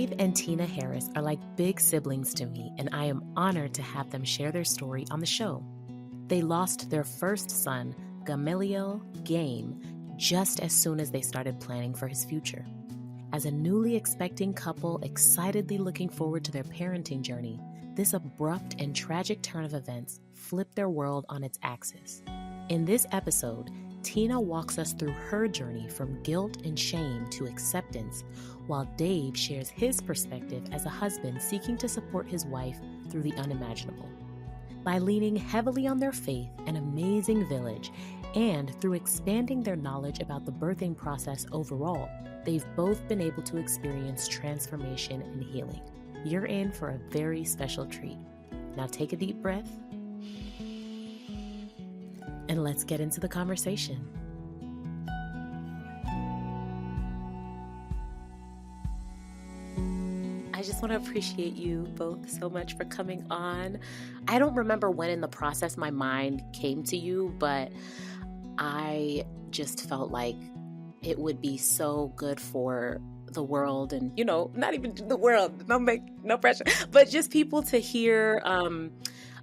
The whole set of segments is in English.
Dave and Tina Harris are like big siblings to me, and I am honored to have them share their story on the show. They lost their first son, Gamaliel Game, just as soon as they started planning for his future. As a newly expecting couple excitedly looking forward to their parenting journey, this abrupt and tragic turn of events flipped their world on its axis. In this episode, Tina walks us through her journey from guilt and shame to acceptance, while Dave shares his perspective as a husband seeking to support his wife through the unimaginable. By leaning heavily on their faith and amazing village, and through expanding their knowledge about the birthing process overall, they've both been able to experience transformation and healing. You're in for a very special treat. Now take a deep breath, and let's get into the conversation. I just want to appreciate you both so much for coming on. I don't remember when in the process my mind came to you, but I just felt like it would be so good for the world, and not even the world, no pressure, but just people to hear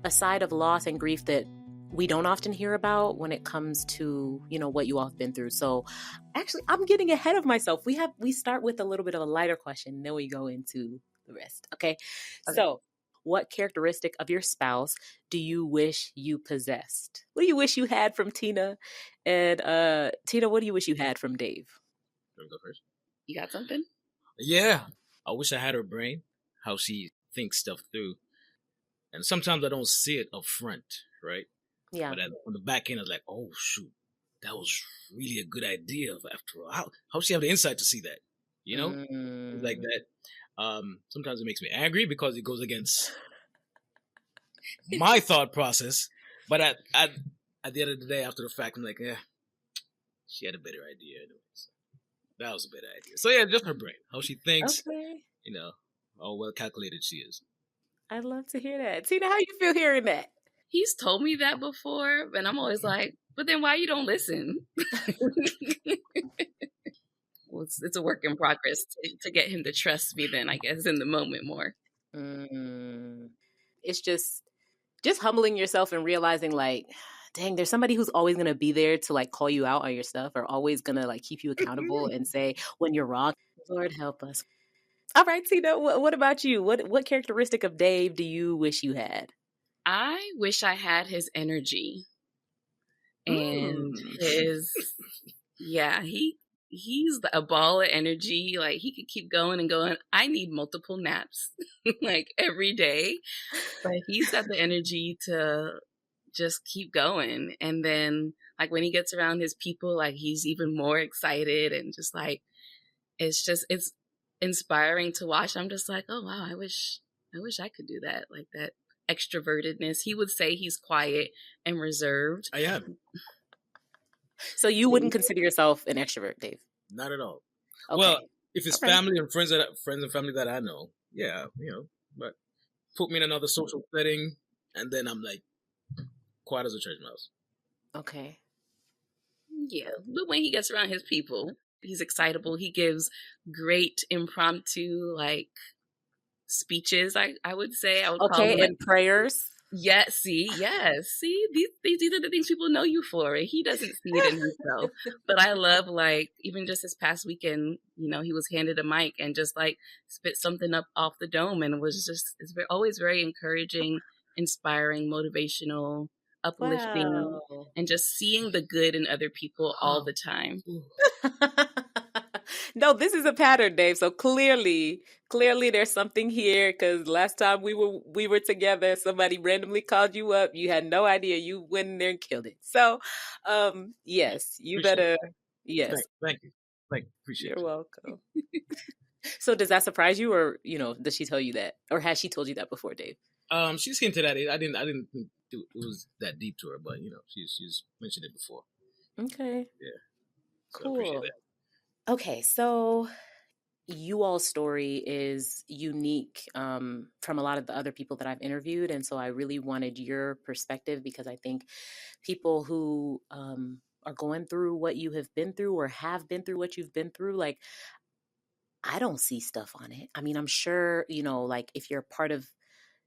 a side of loss and grief that we don't often hear about when it comes to what you all have been through. So actually, I'm getting ahead of myself. We start with a little bit of a lighter question, and then we go into the rest. Okay. So what characteristic of your spouse do you wish you possessed? What do you wish you had from Tina? And Tina, what do you wish you had from Dave? Let me go first. You got something? Yeah. I wish I had her brain, how she thinks stuff through. And sometimes I don't see it up front, right? Yeah. But on the back end, I was like, oh, shoot, that was really a good idea after all. How she have the insight to see that? Things like that. Sometimes it makes me angry because it goes against my thought process. But at the end of the day, after the fact, I'm like, she had a better idea. Anyways. That was a better idea. So yeah, just her brain, how she thinks, how well calculated she is. I'd love to hear that. Tina, how you feel hearing that? He's told me that before, and I'm always like, but then why you don't listen? Well, it's a work in progress to get him to trust me then, I guess, in the moment more. It's just humbling yourself and realizing like, dang, there's somebody who's always going to be there to like call you out on your stuff, or always going to like keep you accountable and say when you're wrong. Lord help us. All right, Tina, what about you? What characteristic of Dave do you wish you had? I wish I had his energy and he's a ball of energy. Like he could keep going and going. I need multiple naps like every day, but he's got the energy to just keep going. And then like when he gets around his people, like he's even more excited and just like, it's inspiring to watch. I'm just like, oh wow, I wish I could do that. Like that extrovertedness. He would say he's quiet and reserved. I am. So you wouldn't consider yourself an extrovert, Dave? Not at all. Okay. Well, if it's family and friends and family that I know, yeah, but put me in another social setting and then I'm like quiet as a church mouse. Okay. Yeah, but when he gets around his people, he's excitable. He gives great impromptu like speeches. I would say I would call them and prayers. Yes, see, these are the things people know you for. He doesn't see it in himself. But I love like even just this past weekend, he was handed a mic and just like spit something up off the dome, and it's always very encouraging, inspiring, motivational, uplifting, and just seeing the good in other people all the time. No, this is a pattern, Dave. So clearly there's something here, because last time we were together, somebody randomly called you up. You had no idea. You went in there and killed it. So, yes, you better. Yes. Thank you. Appreciate it. You're welcome. So does that surprise you, or, does she tell you that, or has she told you that before, Dave? She's hinted at it. I didn't think it was that deep to her, but she's mentioned it before. Okay. Yeah. So cool. I appreciate that. Okay, so you all's story is unique from a lot of the other people that I've interviewed, and so I really wanted your perspective, because I think people who are going through what you have been through, or have been through what you've been through, like I don't see stuff on it. I mean, I'm sure, like if you're part of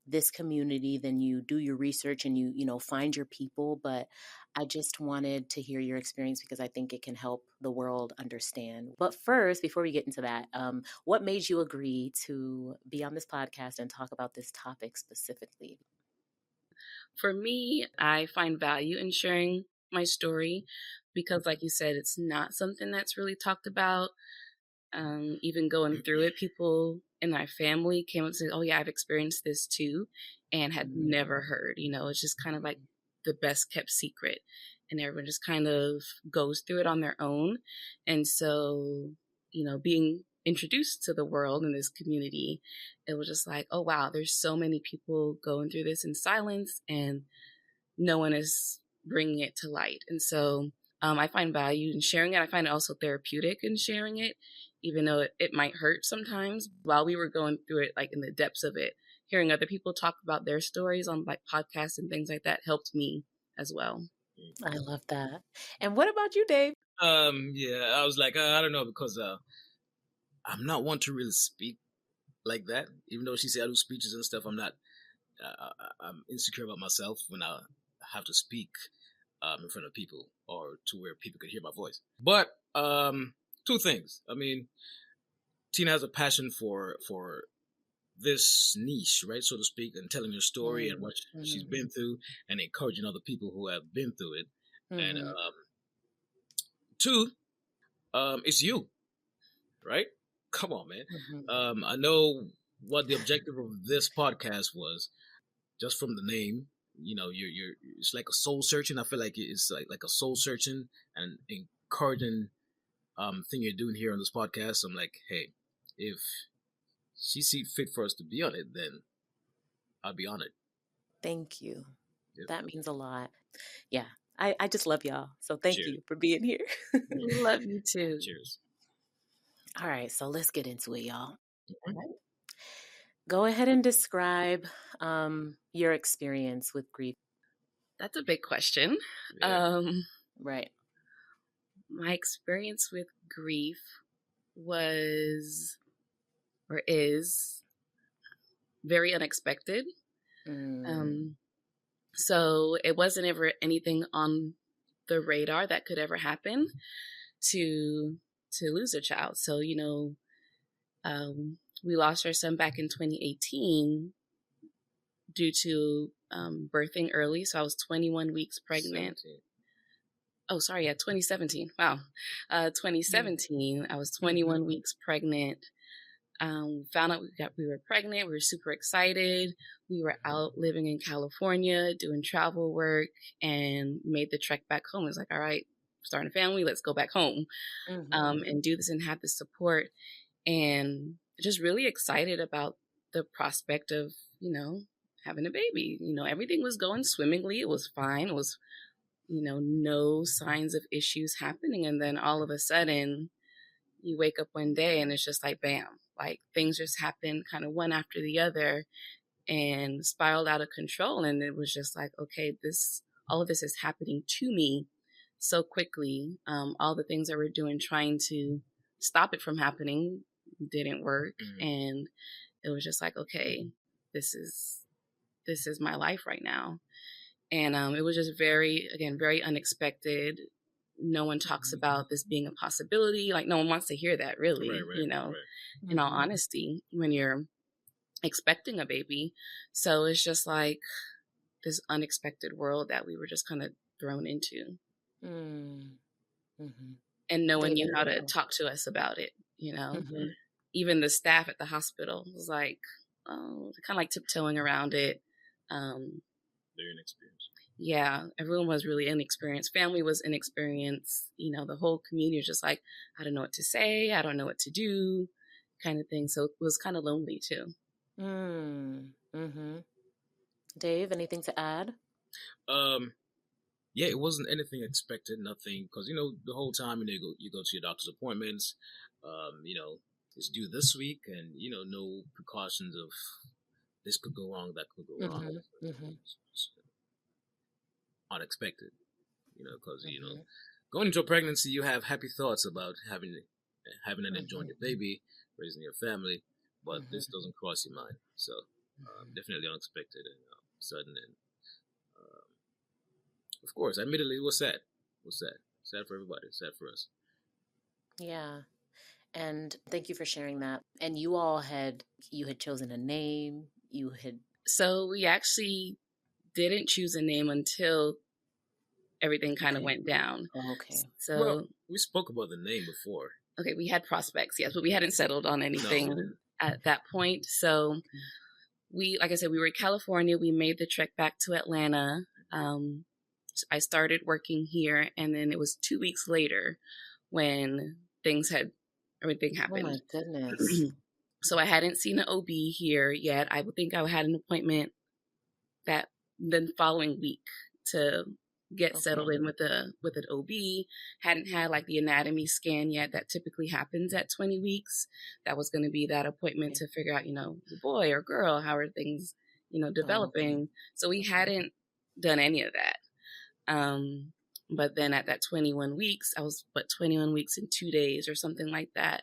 this community, then you do your research and you find your people. But I just wanted to hear your experience because I think it can help the world understand. But first, before we get into that, what made you agree to be on this podcast and talk about this topic specifically? For me, I find value in sharing my story because, like you said, it's not something that's really talked about. Even going through it, people in my family came up and said, "Oh yeah, I've experienced this too," and had never heard. It's just kind of like the best kept secret, and everyone just kind of goes through it on their own. And so, being introduced to the world in this community, it was just like, oh wow, there's so many people going through this in silence, and no one is bringing it to light. And so I find value in sharing it. I find it also therapeutic in sharing it, even though it might hurt sometimes. While we were going through it, like in the depths of it, hearing other people talk about their stories on like podcasts and things like that helped me as well. I love that. And what about you, Dave? Yeah, I was like, I don't know, because I'm not one to really speak like that. Even though she said I do speeches and stuff, I'm not. I'm insecure about myself when I have to speak in front of people or to where people could hear my voice. But two things. I mean, Tina has a passion for this niche, right, so to speak, and telling her story and what she's been through, and encouraging other people who have been through it. And two, it's you, right? Come on, man. I know what the objective of this podcast was, just from the name. You're it's like a soul searching. I feel like it's like a soul searching and encouraging thing you're doing here on this podcast. I'm like, hey, if she sees fit for us to be on it, then I'll be on it. Thank you. Yep. That means a lot. Yeah. I just love y'all. So thank you for being here. We love you too. Cheers. All right. So let's get into it, y'all. Mm-hmm. Go ahead and describe your experience with grief. That's a big question. Yeah. Right. My experience with grief was or is very unexpected. So it wasn't ever anything on the radar that could ever happen to lose a child. So, we lost our son back in 2018 due to birthing early. So I was 21 weeks pregnant. 17. Oh, sorry. Yeah, 2017. Wow. 2017, I was 21 weeks pregnant. Found out we were pregnant. We were super excited. We were out living in California, doing travel work, and made the trek back home. It was like, all right, starting a family, let's go back home and do this and have the support. And just really excited about the prospect of, having a baby. Everything was going swimmingly. It was fine. It was, no signs of issues happening. And then all of a sudden, you wake up one day and it's just like, bam, like things just happened kind of one after the other and spiraled out of control. And it was just like, okay, all of this is happening to me so quickly. All the things that we're doing, trying to stop it from happening, didn't work. And it was just like, okay, this is my life right now. And it was just very unexpected. No one talks about this being a possibility. Like no one wants to hear that, really, right. In all honesty, when you're expecting a baby. So it's just like this unexpected world that we were just kind of thrown into. And no one knew how to talk to us about it, Even the staff at the hospital was like, kind of like tiptoeing around it. They're inexperienced. Yeah, everyone was really inexperienced. Family was inexperienced. The whole community was just like, I don't know what to say. I don't know what to do, kind of thing. So it was kind of lonely too. Dave, anything to add? Yeah, it wasn't anything expected, nothing, because the whole time you go to your doctor's appointments, it's due this week, and no precautions of this could go wrong, that could go wrong. It's unexpected, because going into a pregnancy, you have happy thoughts about having and enjoying your baby, raising your family, but this doesn't cross your mind. So definitely unexpected and sudden, and of course, admittedly, it was sad. It was sad. Sad for everybody. Sad for us. Yeah. And thank you for sharing that. And you had chosen a name. So we actually didn't choose a name until everything kind of went down. Oh, okay. So we spoke about the name before. Okay, we had prospects, yes, but we hadn't settled on anything at that point. So like I said, we were in California. We made the trek back to Atlanta. I started working here, and then it was 2 weeks later when everything happened. Oh my goodness. So I hadn't seen an OB here yet. I would think I had an appointment the following week to get settled in with an OB. Hadn't had like the anatomy scan yet that typically happens at 20 weeks. That was going to be that appointment to figure out, the boy or girl, how are things, developing. So we hadn't done any of that. But then at that 21 weeks, I was 21 weeks in 2 days or something like that.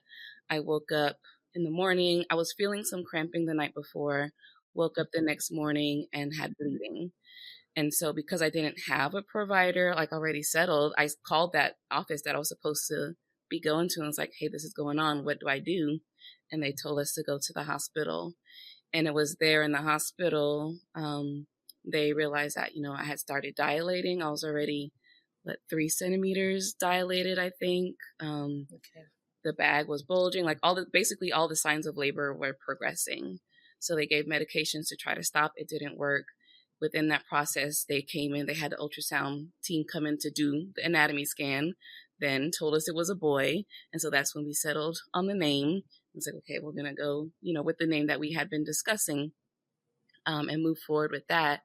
I woke up in the morning. I was feeling some cramping the night before, woke up the next morning and had bleeding. And so because I didn't have a provider, like already settled, I called that office that I was supposed to be going to and was like, hey, this is going on. What do I do? And they told us to go to the hospital. And it was there in the hospital, they realized that, I had started dilating. I was already, 3 centimeters dilated, I think. The bag was bulging, like basically all the signs of labor were progressing. So they gave medications to try to stop. It didn't work. Within that process, they came in, they had the ultrasound team come in to do the anatomy scan, then told us it was a boy. And so that's when we settled on the name. I was like, okay, we're going to go, with the name that we had been discussing, and move forward with that.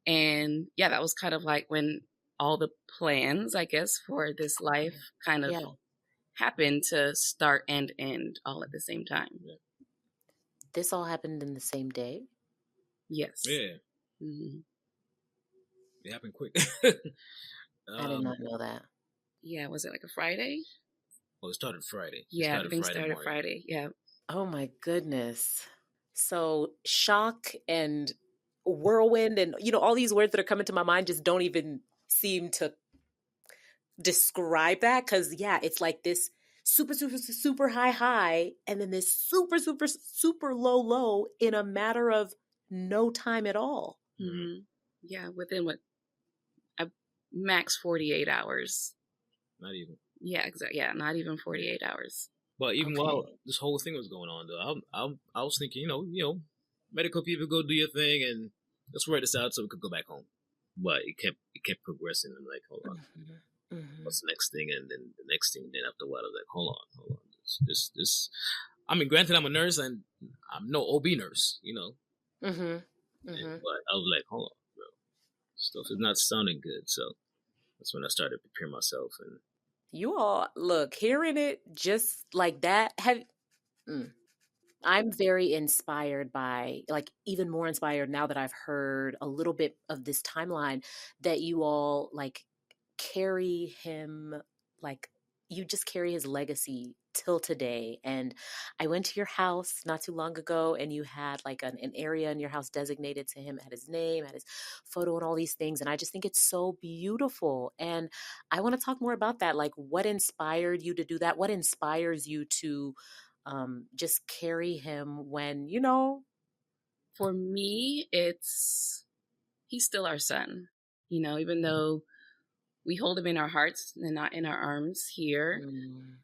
And yeah, that was kind of like when all the plans, I guess, for this life kind of happened to start and end all at the same time. This all happened in the same day? Yes. Yeah. Mm-hmm. It happened quick. I did not know that. Yeah, was it like a Friday? Well, it started Friday. Yeah, everything started Friday. Yeah. Oh my goodness. So shock and whirlwind and, all these words that are coming to my mind just don't even seem to describe that. Because, it's like this super, super, super high, and then this super, super, super low in a matter of no time at all. Mm-hmm. Yeah, within max 48 hours. Not even. Yeah, exactly. Yeah, not even 48 hours. But even while this whole thing was going on, though, I was thinking, medical people, go do your thing, and let's write this out so we could go back home. But it kept progressing. I'm like, hold on, what's the next thing? And then the next thing. Then after a while, I was like, hold on, this. I mean, granted, I'm a nurse and I'm no OB nurse, But I was like, hold on, bro, stuff is not sounding good. So that's when I started preparing myself. And you all, look, hearing it just like that, I'm very inspired by, even more inspired now that I've heard a little bit of this timeline, that you all, carry him, you just carry his legacy till today. And I went to your house not too long ago, and you had an area in your house designated to him, had his name, had his photo, and all these things. And I just think it's so beautiful. And I want to talk more about that. What inspired you to do that? What inspires you to just carry him when, For me, he's still our son, even though we hold him in our hearts and not in our arms here,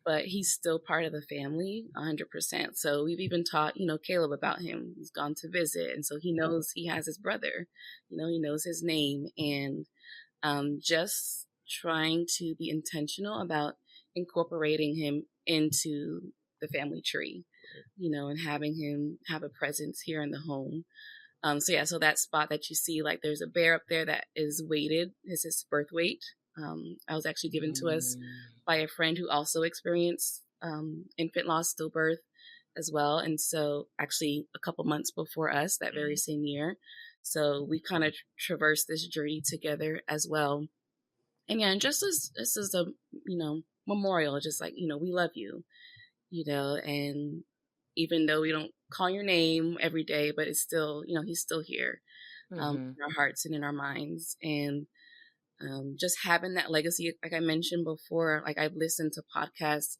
but he's still part of the family 100%. So we've even taught, Caleb about him. He's gone to visit. And so he knows he has his brother, he knows his name, and just trying to be intentional about incorporating him into the family tree, and having him have a presence here in the home. So that spot that you see, there's a bear up there that is weighted, is his birth weight. I was actually given to us by a friend who also experienced infant loss, stillbirth as well. And so actually a couple months before us that very same year. So we kind of traversed this journey together as well. And yeah, and just as a, memorial, just we love you, and even though we don't call your name every day, but it's still, he's still here in our hearts and in our minds. And just having that legacy, like I mentioned before, like I've listened to podcasts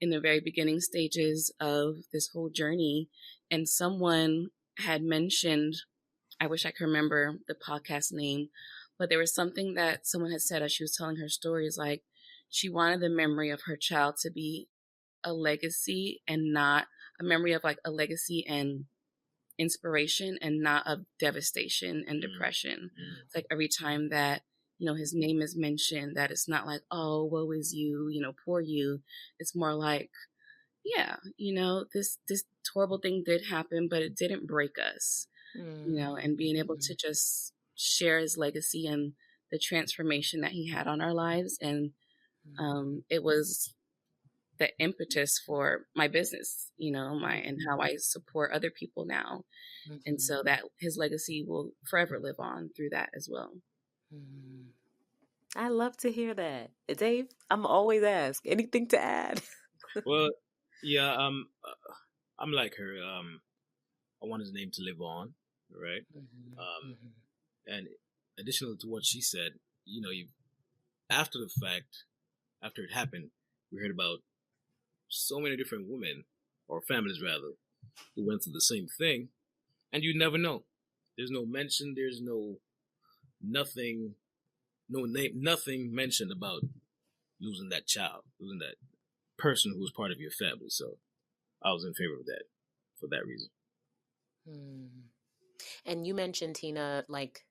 in the very beginning stages of this whole journey, and someone had mentioned, I wish I could remember the podcast name, but there was something that someone had said as she was telling her stories, like she wanted the memory of her child to be a legacy and not a memory of like a legacy and inspiration and not of devastation and depression. It's like every time that, his name is mentioned, that it's not like, oh, woe is you, poor you. It's more like, yeah, this horrible thing did happen, but it didn't break us, and being able to just share his legacy and the transformation that he had on our lives. And it was the impetus for my business, and how I support other people now. And so that his legacy will forever live on through that as well. I love to hear that. Dave, I'm always asked, anything to add? Well, yeah, I'm like her. I want his name to live on, right? And additional to what she said, you after the fact, after it happened, we heard about so many different women, or families rather, who went through the same thing, and you never know. There's no mention. There's nothing mentioned about losing that child, losing that person who was part of your family. So I was in favor of that for that reason. And you mentioned, Tina, like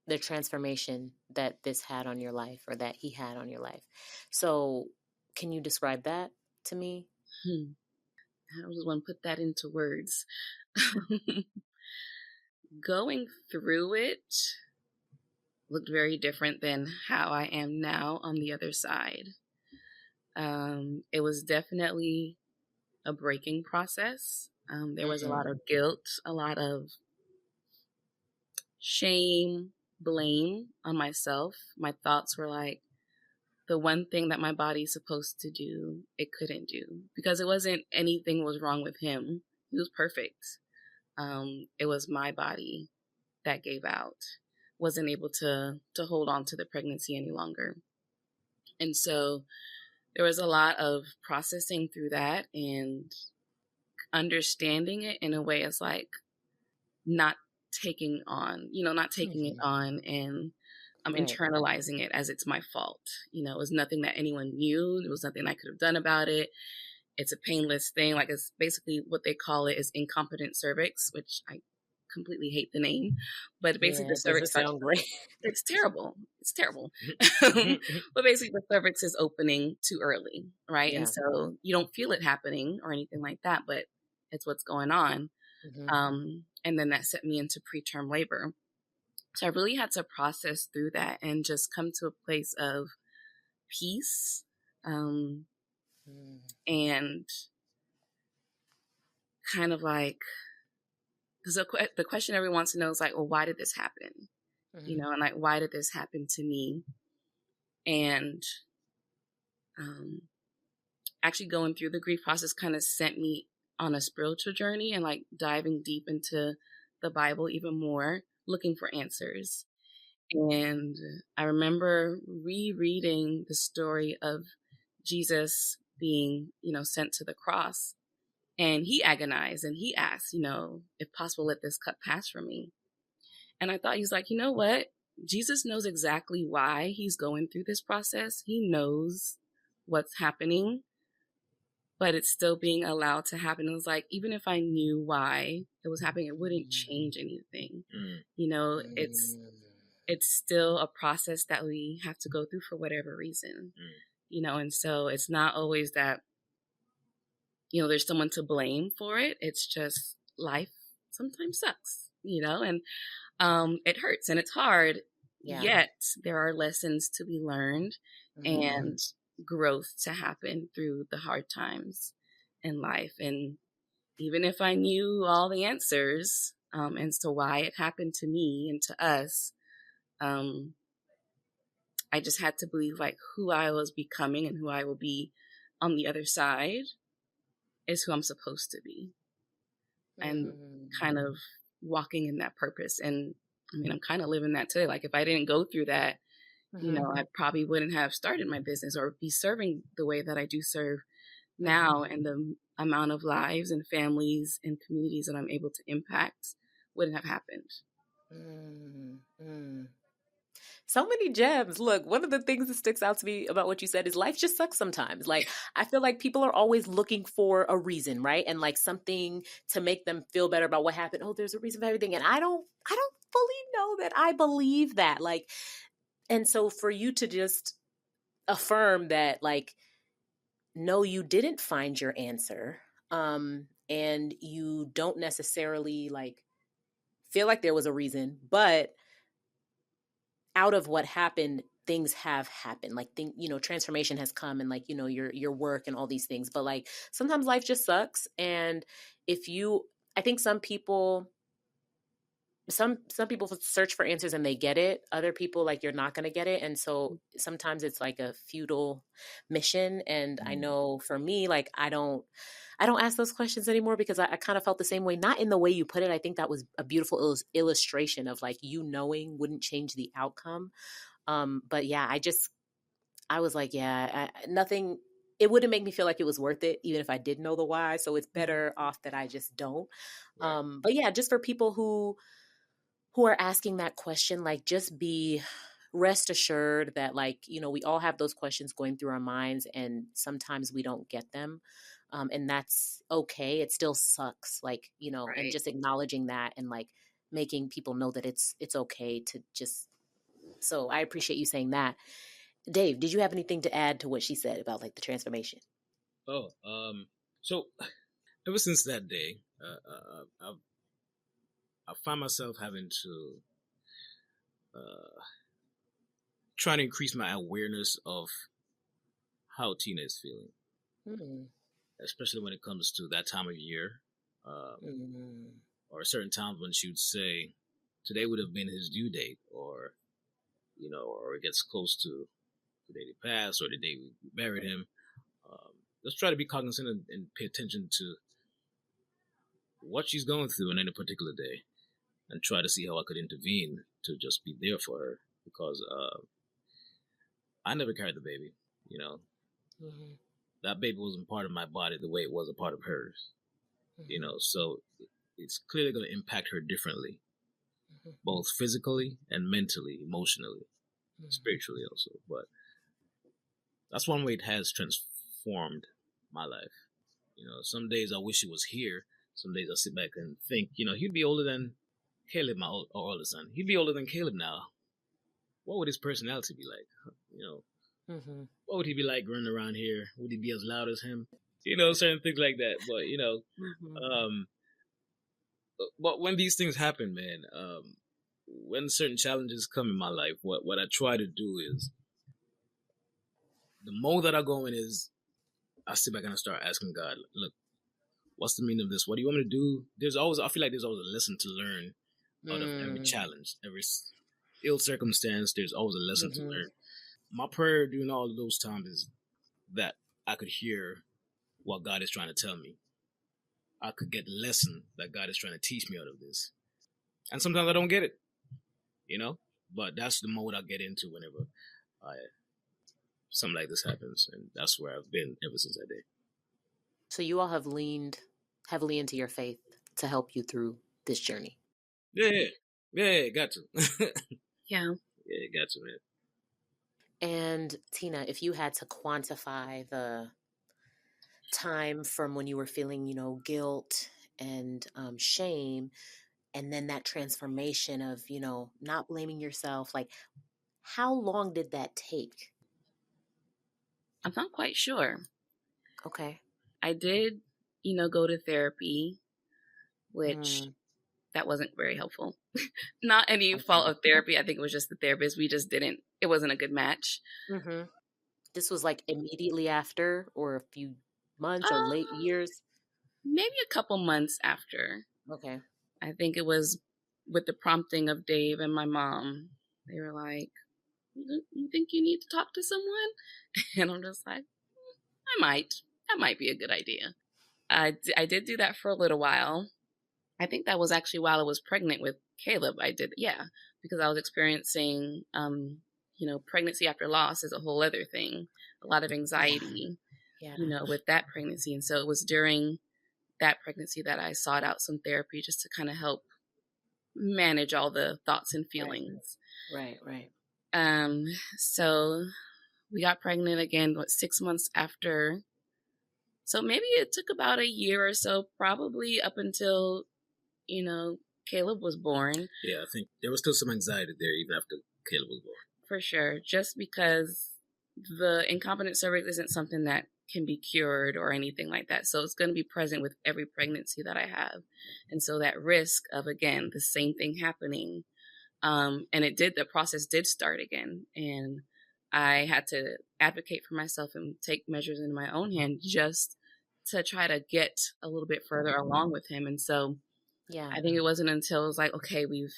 the transformation that this had on your life, or that he had on your life. So can you describe that to me? How does one put that into words? Going through it looked very different than how I am now on the other side. It was definitely a breaking process. There was a lot of guilt, a lot of shame, blame on myself. My thoughts were like, the one thing that my body's supposed to do, it couldn't do, because it wasn't anything was wrong with him. He was perfect. It was my body that gave out, wasn't able to hold on to the pregnancy any longer. And so there was a lot of processing through that and understanding it in a way as like not taking on, not taking it on and internalizing it as it's my fault. It was nothing that anyone knew. It was nothing I could have done about it. It's a painless thing. Like, it's basically what they call it is incompetent cervix, which I completely hate the name, but basically the cervix sound great. It's terrible. It's terrible. But basically the cervix is opening too early, right? Yeah. And so you don't feel it happening or anything like that, but it's what's going on. And then that set me into preterm labor. So I really had to process through that and just come to a place of peace, and kind of like, because the question everyone wants to know is like, well, why did this happen? And like, why did this happen to me? And actually going through the grief process kind of sent me on a spiritual journey and like diving deep into the Bible even more, looking for answers. And I remember rereading the story of Jesus being, sent to the cross, and he agonized and he asked, if possible, let this cup pass from me. And I thought, he's like, you know what? Jesus knows exactly why he's going through this process. He knows what's happening, but it's still being allowed to happen. It was like, even if I knew why it was happening, it wouldn't change anything. It's still a process that we have to go through for whatever reason, and so it's not always that, there's someone to blame for it. It's just life sometimes sucks, and it hurts and it's hard. Yeah. Yet there are lessons to be learned and growth to happen through the hard times in life. And even if I knew all the answers as to why it happened to me and to us, I just had to believe like who I was becoming and who I will be on the other side is who I'm supposed to be. and kind of walking in that purpose. And I mean, I'm kind of living that today. Like if I didn't go through that, I probably wouldn't have started my business or be serving the way that I do serve now. And the amount of lives and families and communities that I'm able to impact wouldn't have happened. So many gems. Look, one of the things that sticks out to me about what you said is life just sucks sometimes. Like, I feel like people are always looking for a reason, right? And like something to make them feel better about what happened. Oh, there's a reason for everything. And I don't fully know that I believe that. Like, and so for you to just affirm that, like, no, you didn't find your answer. And you don't necessarily like feel like there was a reason, but out of what happened, things have happened. Like, transformation has come, and like, your work and all these things. But like, sometimes life just sucks. And I think some people search for answers and they get it. Other people, like, you're not going to get it. And so sometimes it's like a futile mission. And I know for me, like, I don't ask those questions anymore because I kind of felt the same way, not in the way you put it. I think that was a beautiful illustration of like, knowing wouldn't change the outcome. But yeah, I was like, yeah, nothing, it wouldn't make me feel like it was worth it, even if I did know the why. So it's better off that I just don't. Right. But yeah, just for people who are asking that question, like, just rest assured that, like, we all have those questions going through our minds, and sometimes we don't get them. And that's okay. It still sucks, like, right. And just acknowledging that and like making people know that it's okay to just, so I appreciate you saying that. Dave, did you have anything to add to what she said about like the transformation? So ever since that day, I find myself having to try to increase my awareness of how Tina is feeling, especially when it comes to that time of year, or certain times when she would say, today would have been his due date, or it gets close to the day they passed or the day we buried him. Let's try to be cognizant and pay attention to what she's going through on any particular day, and try to see how I could intervene to just be there for her, because I never carried the baby, That baby wasn't part of my body the way it was a part of hers, so it's clearly going to impact her differently, both physically and mentally, emotionally, spiritually also. But that's one way it has transformed my life. Some days I wish he was here. Some days I sit back and think, he'd be older than Caleb, my oldest son. He'd be older than Caleb now. What would his personality be like? What would he be like running around here? Would he be as loud as him? Certain things like that. But, but when these things happen, man, when certain challenges come in my life, what I try to do is, the mode that I go in is, I sit back and I start asking God, look, what's the meaning of this? What do you want me to do? I feel like there's always a lesson to learn out of every challenge, every ill circumstance. There's always a lesson to learn. My prayer during all of those times is that I could hear what God is trying to tell me. I could get the lesson that God is trying to teach me out of this. And sometimes I don't get it, but that's the mode I get into whenever something like this happens. And that's where I've been ever since that day. So you all have leaned heavily into your faith to help you through this journey. Yeah, got to. Yeah, got to, man. And Tina, if you had to quantify the time from when you were feeling, guilt and shame, and then that transformation of, not blaming yourself, like, how long did that take? I'm not quite sure. Okay. I did, go to therapy, which that wasn't very helpful. Not any fault of therapy. I think it was just the therapist. It wasn't a good match. This was like immediately after, or a few months or late years? Maybe a couple months after. Okay. I think it was with the prompting of Dave and my mom. They were like, you think you need to talk to someone? And I'm just like, I might. That might be a good idea. I did do that for a little while. I think that was actually while I was pregnant with Caleb. I did, yeah, because I was experiencing, pregnancy after loss is a whole other thing. A lot of anxiety, with that pregnancy. And so it was during that pregnancy that I sought out some therapy just to kind of help manage all the thoughts and feelings. Right. So we got pregnant again, 6 months after. So maybe it took about a year or so, probably up until, Caleb was born. Yeah, I think there was still some anxiety there even after Caleb was born. For sure. Just because the incompetent cervix isn't something that can be cured or anything like that. So it's going to be present with every pregnancy that I have. And so that risk of, again, the same thing happening. And the process did start again. And I had to advocate for myself and take measures into my own hand just to try to get a little bit further along with him. And so I think it wasn't until it was like, okay, we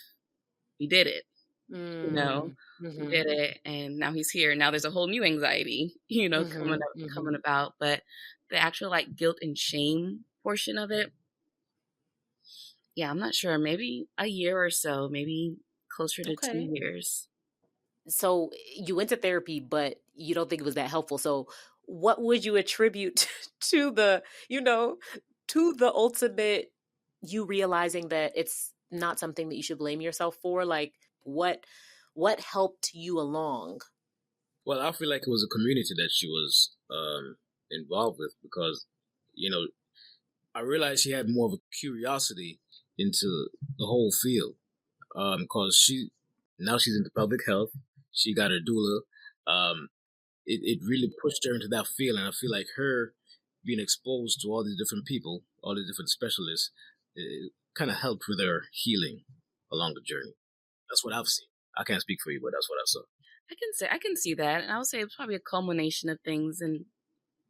did it. We did it, and now he's here. Now there's a whole new anxiety, coming about. But the actual guilt and shame portion of it, yeah, I'm not sure. Maybe a year or so, maybe closer to 2 years. So you went to therapy, but you don't think it was that helpful. So what would you attribute to the ultimate you realizing that it's not something that you should blame yourself for? Like what helped you along? Well, I feel like it was a community that she was involved with because, I realized she had more of a curiosity into the whole field because she's into public health. She got her doula. It really pushed her into that field, and I feel like her being exposed to all these different people, all these different specialists, it kind of helped with her healing along the journey. That's what I've seen. I can't speak for you, but that's what I saw. I can see that. And I would say it's probably a culmination of things. And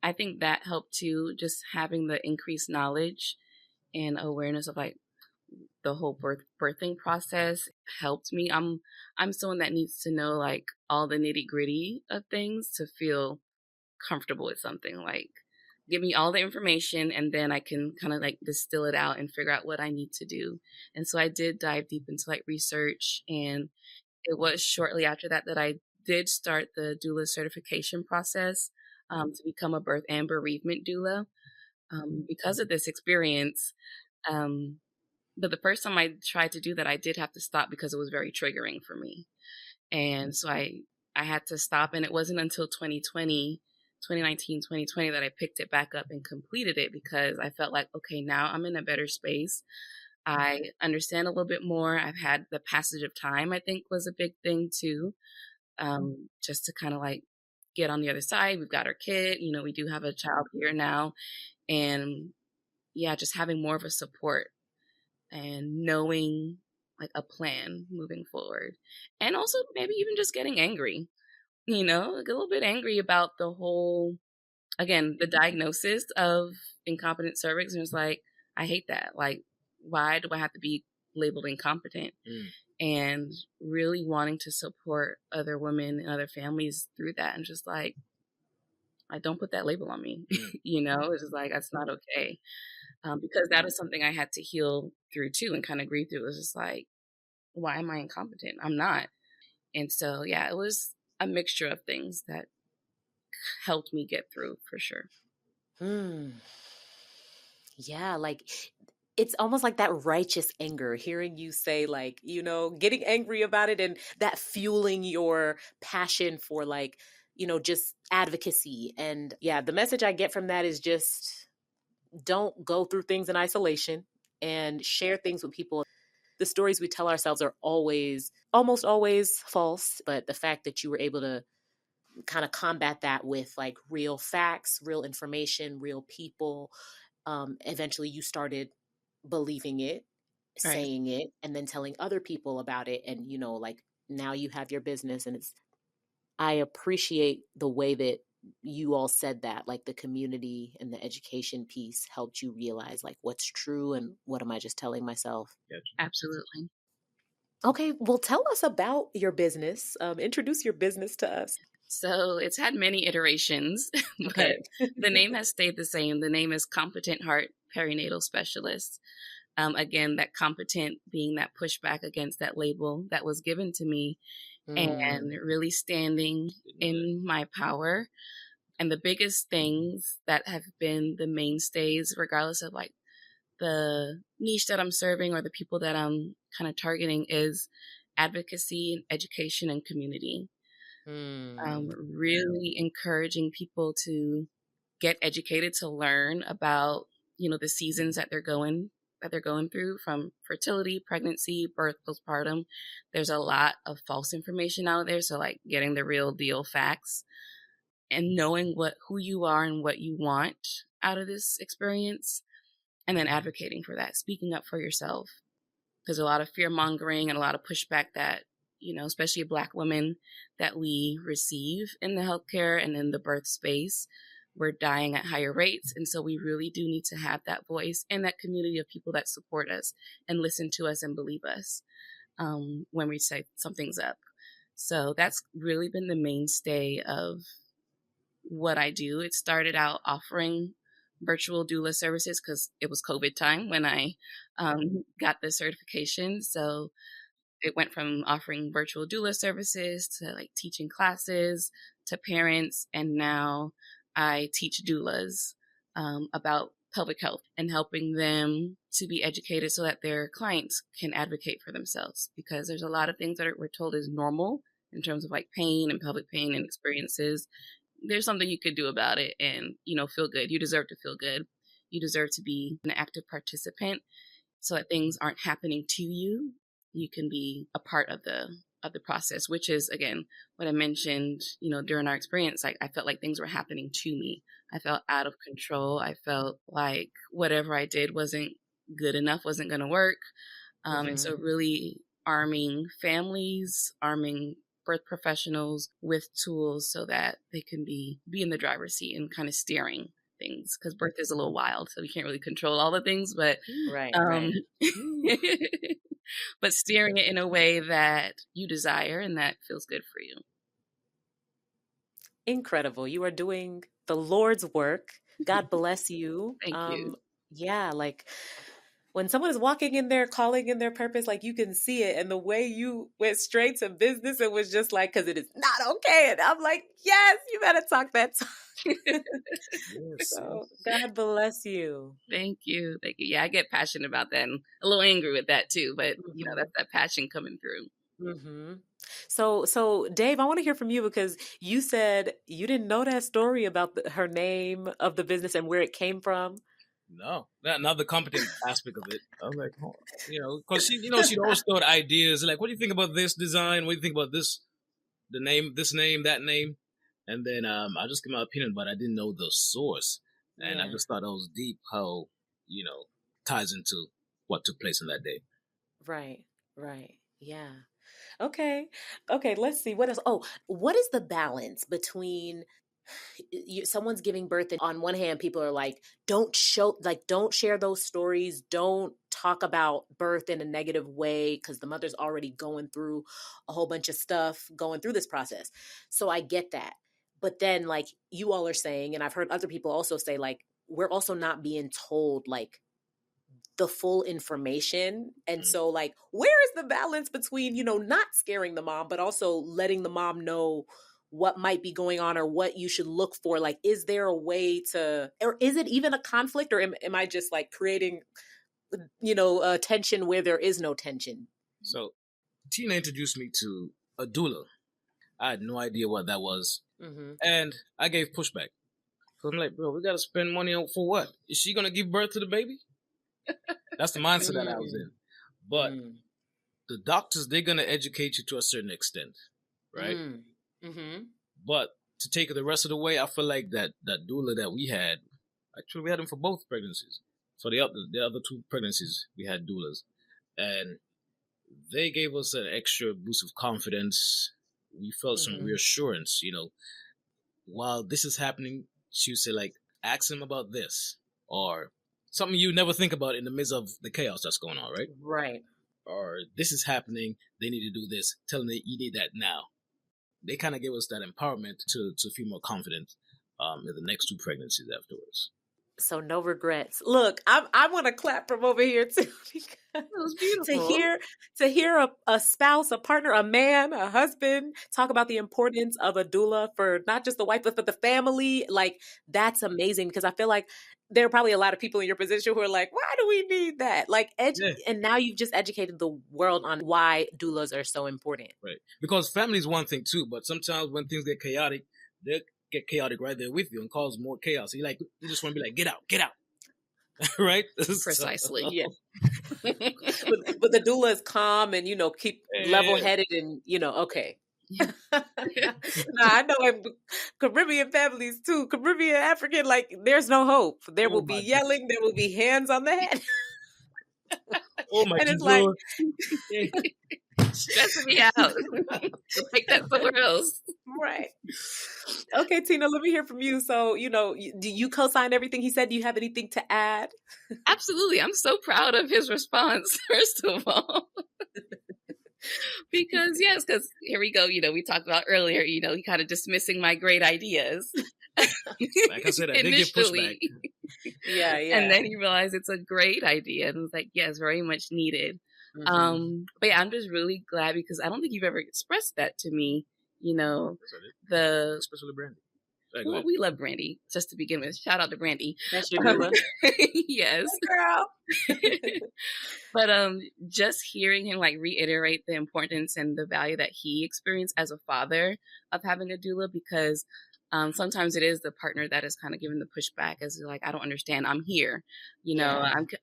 I think that helped too, just having the increased knowledge and awareness of the whole birthing process helped me. I'm someone that needs to know all the nitty gritty of things to feel comfortable with something. Give me all the information and then I can kind of distill it out and figure out what I need to do. And so I did dive deep into research, and it was shortly after that I did start the doula certification process to become a birth and bereavement doula because of this experience. But the first time I tried to do that, I did have to stop because it was very triggering for me. And so I had to stop, and it wasn't until 2019, 2020 that I picked it back up and completed it because I felt like, okay, now I'm in a better space. I understand a little bit more. I've had the passage of time, I think, was a big thing too. Just to kind of get on the other side. We've got our kid, we do have a child here now. And yeah, just having more of a support and knowing a plan moving forward. And also maybe even just getting angry, a little bit angry about the whole, again, the diagnosis of incompetent cervix. And it's I hate that. Why do I have to be labeled incompetent? And really wanting to support other women and other families through that. And just I don't put that label on me, it's just that's not okay. Because that is something I had to heal through too and kind of grieve through. It was just why am I incompetent? I'm not. And so, yeah, it was a mixture of things that helped me get through for sure. Yeah, it's almost like that righteous anger, hearing you say getting angry about it and that fueling your passion for just advocacy. And yeah, the message I get from that is just don't go through things in isolation and share things with people. The stories we tell ourselves are almost always false, but the fact that you were able to kind of combat that with real facts, real information, real people, eventually you started believing it, saying it, and then telling other people about it. And, now you have your business, and I appreciate the way that you all said that, the community and the education piece helped you realize what's true and what am I just telling myself? Absolutely. Okay. Well, tell us about your business. Introduce your business to us. So it's had many iterations, but the name has stayed the same. The name is Competent Heart Perinatal Specialist. Again, that competent being that pushback against that label that was given to me, and really standing in my power. And the biggest things that have been the mainstays, regardless of like the niche that I'm serving or the people that I'm kind of targeting, is advocacy and education and community. Really encouraging people to get educated, to learn about, the seasons that they're going through, from fertility, pregnancy, birth, postpartum. There's a lot of false information out there. So like getting the real deal facts and knowing who you are and what you want out of this experience, and then advocating for that, speaking up for yourself. There's a lot of fear mongering and a lot of pushback that, especially Black women, that we receive in the healthcare and in the birth space. We're dying at higher rates. And so we really do need to have that voice and that community of people that support us and listen to us and believe us when we say something's up. So that's really been the mainstay of what I do. It started out offering virtual doula services because it was COVID time when I got the certification. So it went from offering virtual doula services to like teaching classes to parents. And now I teach doulas about pelvic health and helping them to be educated so that their clients can advocate for themselves, because there's a lot of things that we're told is normal in terms of like pain and pelvic pain and experiences. There's something you could do about it and, feel good. You deserve to feel good. You deserve to be an active participant so that things aren't happening to you. You can be a part of the process, which is, again, what I mentioned, during our experience. Like I felt like things were happening to me. I felt out of control. I felt like whatever I did wasn't good enough, wasn't going to work. And so really arming families, arming birth professionals with tools so that they can be in the driver's seat and kind of steering things, because birth is a little wild, so we can't really control all the things, but right. but steering it in a way that you desire and that feels good for you. Incredible. You are doing the Lord's work. God bless you. Thank you. Yeah, like when someone is walking in their calling, in their purpose, like you can see it. And the way you went straight to business, it was just like, because it is not okay. And I'm like, yes, you better talk that talk. So God bless you. Thank you. Yeah, I get passionate about that and a little angry with that too. But, that's that passion coming through. So Dave, I want to hear from you, because you said you didn't know that story about her name of the business and where it came from. No, not the competent aspect of it. I was like, because she'd always throw out ideas like, what do you think about this design? What do you think about this, the name, this name, that name? And then I just gave my opinion, but I didn't know the source. And I just thought it was deep how, ties into what took place on that day. Right. Yeah. Okay. Let's see. What else? Oh, what is the balance between someone's giving birth, and on one hand, people are like, don't share those stories. Don't talk about birth in a negative way, because the mother's already going through a whole bunch of stuff, going through this process. So I get that. But then like you all are saying, and I've heard other people also say, like, we're also not being told like the full information. And so like, where is the balance between, not scaring the mom, but also letting the mom know what might be going on or what you should look for? Like, is there a way to, or is it even a conflict, or am I just like creating, tension where there is no tension? So Tina introduced me to a doula. I had no idea what that was. And I gave pushback. So I'm like, bro, we got to spend money on for what? Is she going to give birth to the baby? That's the mindset that I was in. But the doctors, they're going to educate you to a certain extent, right? But to take it the rest of the way, I feel like that doula that we had, actually we had them for both pregnancies. For the other two pregnancies, we had doulas. And they gave us an extra boost of confidence. We felt some reassurance, while this is happening, she would say, like, ask him about this, or something you never think about in the midst of the chaos that's going on, right? Right. Or this is happening, they need to do this, tell them that you need that now. They kind of gave us that empowerment to feel more confident in the next two pregnancies afterwards. So no regrets. Look, I want to clap from over here too. It was beautiful. To hear a spouse, a partner, a man, a husband talk about the importance of a doula for not just the wife, but for the family. Like, that's amazing, because I feel like there are probably a lot of people in your position who are like, why do we need that? Like, and now you've just educated the world on why doulas are so important. Right. Because family is one thing too, but sometimes when things get chaotic, they get chaotic right there with you and cause more chaos. So you just want to be like, get out. Right? Precisely. Yeah. but the doula is calm and, keep level-headed and, okay. I know in Caribbean families too, Caribbean, African, like, there's no hope. There will be yelling. There will be hands on the head. Oh my God. And it's like, stressing me out. Like that somewhere else. Right. Okay, Tina, let me hear from you. So, do you co-sign everything he said? Do you have anything to add? Absolutely. I'm so proud of his response, first of all. Because here we go. We talked about earlier, he kind of dismissing my great ideas. Like I said, I did get pushback. Yeah. And then he realized it's a great idea. And was like, yes, very much needed. Mm-hmm. But yeah, I'm just really glad, because I don't think you've ever expressed that to me. Especially Brandy. Well, we love Brandy, just to begin with. Shout out to Brandy. That's your doula. Yes. Girl. But just hearing him reiterate the importance and the value that he experienced as a father of having a doula, because sometimes it is the partner that is kind of giving the pushback, as like, I don't understand. I'm here.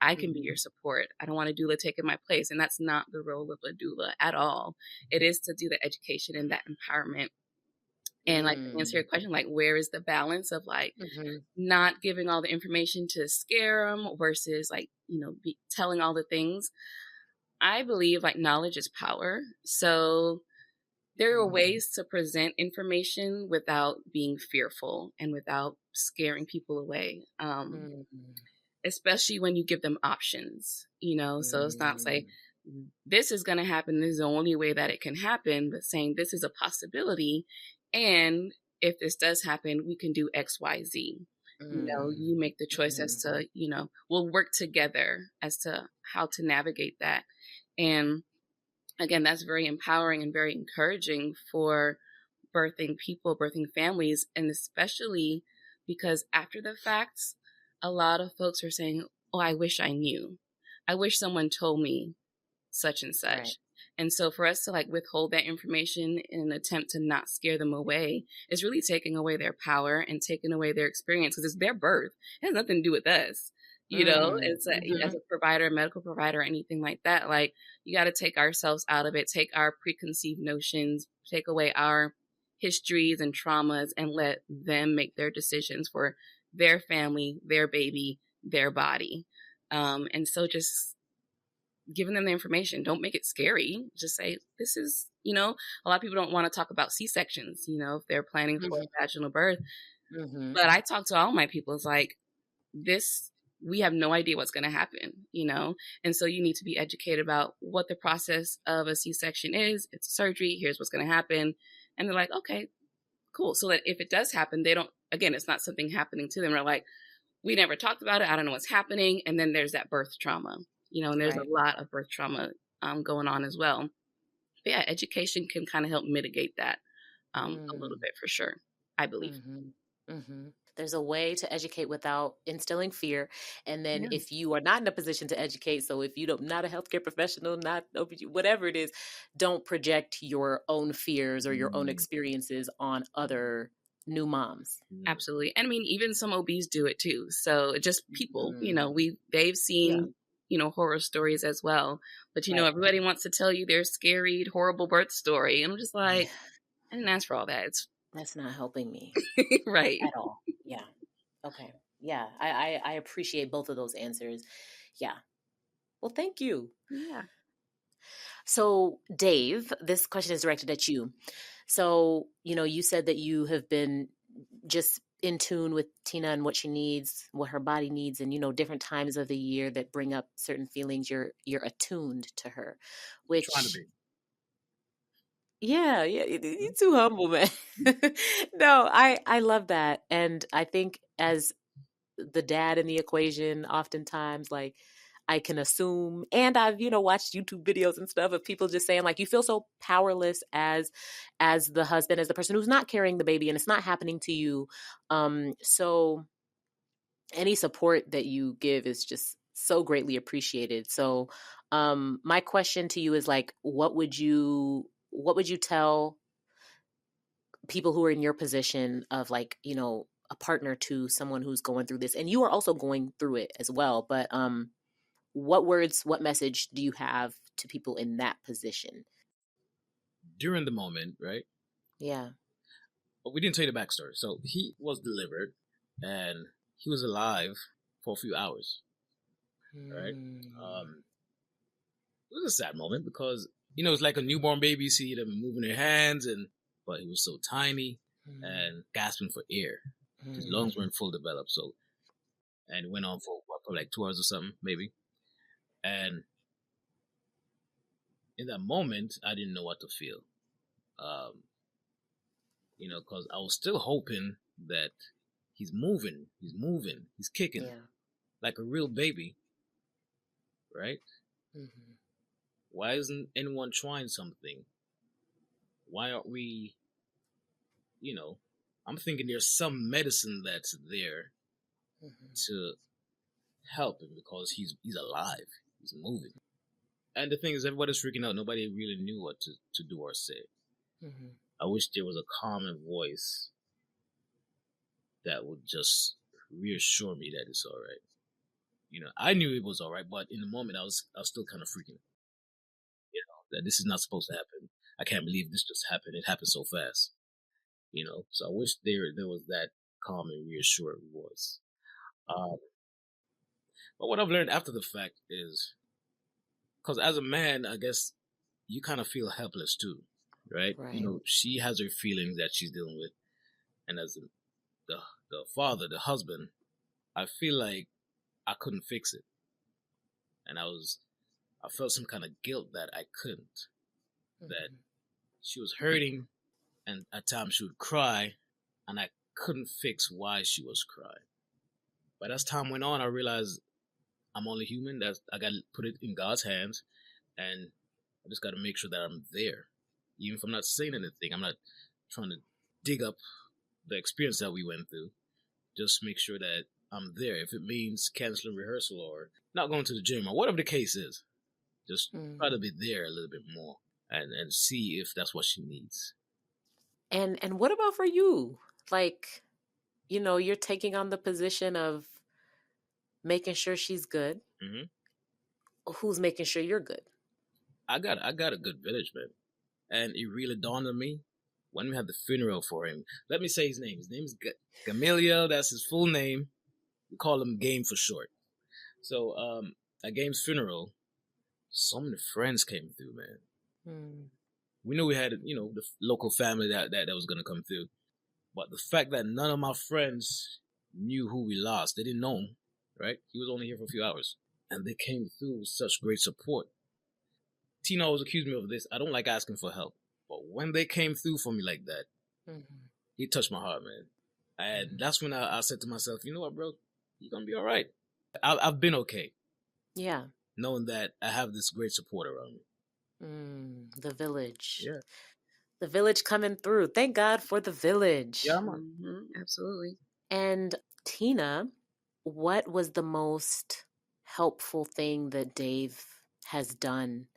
I can be your support. I don't want a doula taking my place. And that's not the role of a doula at all. It is to do the education and that empowerment. And to answer your question, where is the balance of not giving all the information to scare them versus telling all the things? I believe knowledge is power. So there are ways to present information without being fearful and without scaring people away. Especially when you give them options, so it's not like this is going to happen. This is the only way that it can happen, but saying this is a possibility. And if this does happen, we can do X, Y, Z. You make the choice as to, we'll work together as to how to navigate that. And again, that's very empowering and very encouraging for birthing people, birthing families, and especially because after the facts, a lot of folks are saying, oh, I wish I knew. I wish someone told me such and such. Right. And so for us to withhold that information in an attempt to not scare them away is really taking away their power and taking away their experience, because it's their birth. It has nothing to do with us. It's as a provider, medical provider, anything like that. You got to take ourselves out of it, take our preconceived notions, take away our histories and traumas, and let them make their decisions for their family, their baby, their body. And so just giving them the information, don't make it scary. Just say, this is, a lot of people don't want to talk about C-sections, if they're planning for a vaginal birth. But I talk to all my people. It's like, we have no idea what's going to happen, and so you need to be educated about what the process of a C-section is. It's a surgery. Here's what's going to happen. And they're like, okay, cool. So that if it does happen, it's not something happening to them. They're like, we never talked about it. I don't know what's happening. And then there's that birth trauma, and there's a lot of birth trauma going on as well. But yeah, education can kind of help mitigate that a little bit, for sure, I believe. There's a way to educate without instilling fear. And then if you are not in a position to educate, so if you're not a healthcare professional, not whatever it is, don't project your own fears or your own experiences on other new moms. Absolutely. And I mean, even some OBs do it too. So just people, they've seen, horror stories as well. But, everybody wants to tell you their scary, horrible birth story. And I'm just like, I didn't ask for all that. That's not helping me. Right. At all. Yeah. Okay. Yeah. I appreciate both of those answers. Yeah. Well, thank you. Yeah. So, Dave, this question is directed at you. So, you said that you have been just in tune with Tina and what she needs, what her body needs, and, different times of the year that bring up certain feelings. You're attuned to her, which... Trying to be. Yeah, you're too humble, man. No, I love that. And I think as the dad in the equation oftentimes. Like, I can assume, and I've, watched YouTube videos and stuff of people just saying, like, you feel so powerless as the husband, as the person who's not carrying the baby, and it's not happening to you. So any support that you give is just so greatly appreciated. So my question to you is, like, what would you tell people who are in your position of, like, a partner to someone who's going through this, and you are also going through it as well, but what message do you have to people in that position? During the moment, right? Yeah. But we didn't tell you the backstory. So he was delivered and he was alive for a few hours. Right? It was a sad moment because, it's like a newborn baby. You see them moving their hands, but he was so tiny and gasping for air. His lungs weren't full developed. So, and it went on for like 2 hours or something, maybe. And in that moment, I didn't know what to feel. Because I was still hoping that he's moving, he's kicking, like a real baby, right? Mm-hmm. Why isn't anyone trying something? Why aren't we, I'm thinking there's some medicine that's there to help him because he's alive, he's moving. And the thing is, everybody's freaking out. Nobody really knew what to do or say. Mm-hmm. I wish there was a calming voice that would just reassure me that it's all right. I knew it was all right, but in the moment, I was still kind of freaking. That this is not supposed to happen. I can't believe this just happened. It happened so fast. So I wish there was that calm and reassuring voice. But what I've learned after the fact is, because as a man, I guess you kind of feel helpless too, right? She has her feelings that she's dealing with, and as the father, the husband, I feel like I couldn't fix it, and I felt some kind of guilt that I couldn't, that she was hurting, and at times she would cry, and I couldn't fix why she was crying. But as time went on, I realized I'm only human. I got to put it in God's hands, and I just got to make sure that I'm there. Even if I'm not saying anything, I'm not trying to dig up the experience that we went through. Just make sure that I'm there. If it means canceling rehearsal or not going to the gym or whatever the case is, just try to be there a little bit more and see if that's what she needs. And what about for you? Like, you're taking on the position of making sure she's good. Mm-hmm. Who's making sure you're good? I got a good village, man. And it really dawned on me when we had the funeral for him. Let me say his name. His name is Gamaliel. That's his full name. We call him Game for short. So at Game's funeral, so many friends came through, man. We knew we had, the local family that was going to come through. But the fact that none of my friends knew who we lost, they didn't know him, right? He was only here for a few hours. And they came through with such great support. Tina always accused me of this. I don't like asking for help. But when they came through for me like that, it touched my heart, man. And that's when I said to myself, you know what, bro? You're going to be all right. I've been okay. Yeah. Knowing that I have this great support around me. The village. Yeah. The village coming through. Thank God for the village. Yeah, man. Mm-hmm. Absolutely. And Tina, what was the most helpful thing that Dave has done?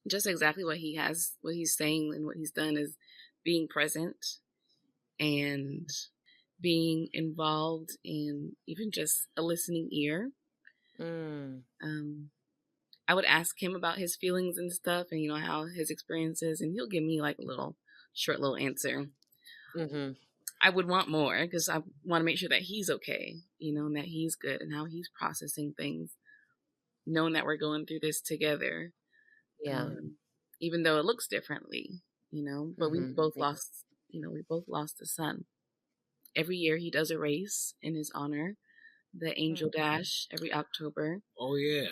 Just exactly what he's saying and what he's done is being present and being involved in even just a listening ear. I would ask him about his feelings and stuff and, how his experiences, and he'll give me like a short little answer. Mm-hmm. I would want more because I want to make sure that he's okay, and that he's good and how he's processing things, knowing that we're going through this together. Yeah. Even though it looks differently, but we both lost, a son. Every year he does a race in his honor, the Angel Dash, every October. Oh yeah.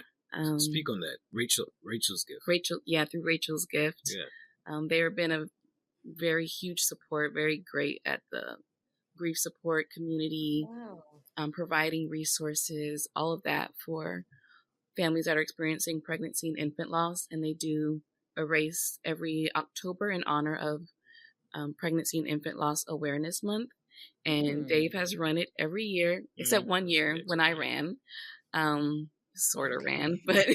Speak on that. Rachel's gift. Through Rachel's gift. Yeah. They have been a very huge support, very great at the grief support community, providing resources, all of that for families that are experiencing pregnancy and infant loss. And they do a race every October in honor of Pregnancy and Infant Loss Awareness Month. And Dave has run it every year, except 1 year when I ran, sort of ran, but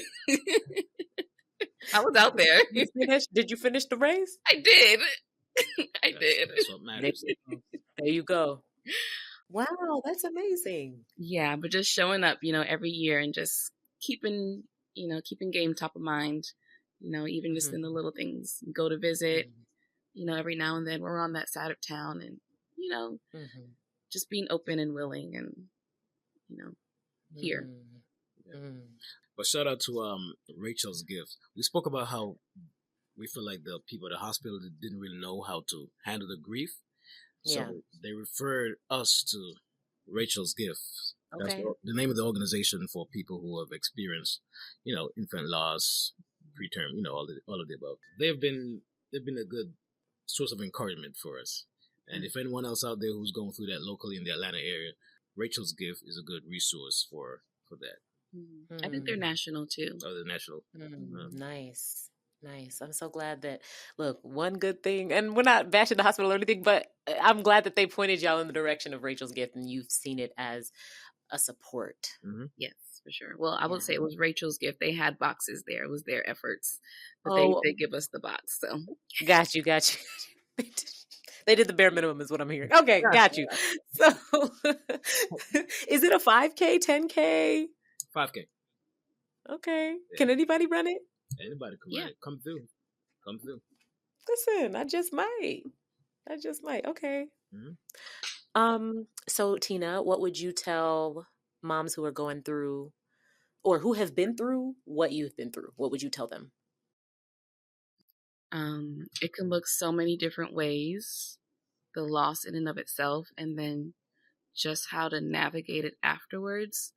I was out there. Did you finish the race? I did. I did. That's what matters. There you go. Wow, that's amazing. Yeah, but just showing up, every year and just keeping game top of mind, even just in the little things. Go to visit, every now and then we're on that side of town and, just being open and willing and, here. But shout out to Rachel's Gift. We spoke about how we feel like the people at the hospital didn't really know how to handle the grief. So they referred us to Rachel's Gift. That's the name of the organization for people who have experienced, infant loss, preterm, all of the above. They've been a good source of encouragement for us. And if anyone else out there who's going through that locally in the Atlanta area, Rachel's Gift is a good resource for that. I think they're national too. Oh, they're national. Nice. I'm so glad that, look, one good thing, and we're not bashing the hospital or anything, but I'm glad that they pointed y'all in the direction of Rachel's Gift and you've seen it as a support. Yes, for sure. Well, I would say it was Rachel's Gift. They had boxes there. It was their efforts. But they give us the box. So Got you. They did the bare minimum is what I'm hearing. Okay, got you. So is it a 5K, 10K? 5K. Okay. Yeah. Can anybody run it? Anybody can run it. Come through. Listen, I just might. Okay. So Tina, what would you tell moms who are going through or who have been through what you've been through? What would you tell them? It can look so many different ways, the loss in and of itself, and then just how to navigate it afterwards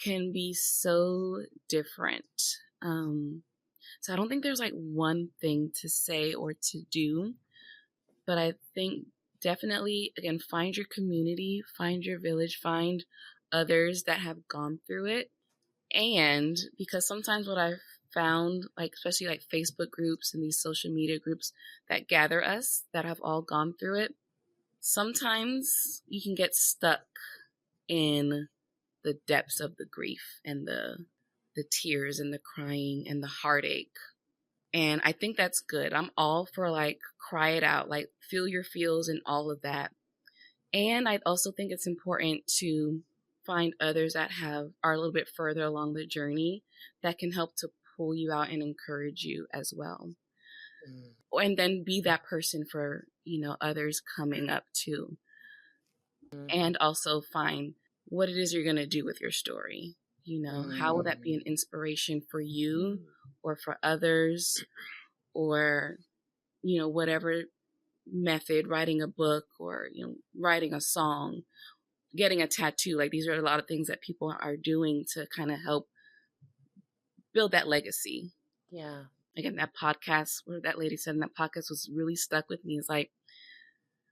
can be so different. So I don't think there's like one thing to say or to do, but I think definitely, again, find your community, find your village, find others that have gone through it. And because sometimes what I've found, like especially like Facebook groups and these social media groups that gather us that have all gone through it, sometimes you can get stuck in the depths of the grief and the tears and the crying and the heartache. And I think that's good. I'm all for like cry it out, like feel your feels and all of that. And I also think it's important to find others that are a little bit further along the journey that can help to pull you out and encourage you as well. And then be that person for, others coming up too. And also find what it is you're going to do with your story. How will that be an inspiration for you or for others or, whatever method, writing a book or, writing a song, getting a tattoo. Like these are a lot of things that people are doing to kind of help build that legacy. Yeah. Again, that podcast, where that lady said in that podcast was really stuck with me. It's like,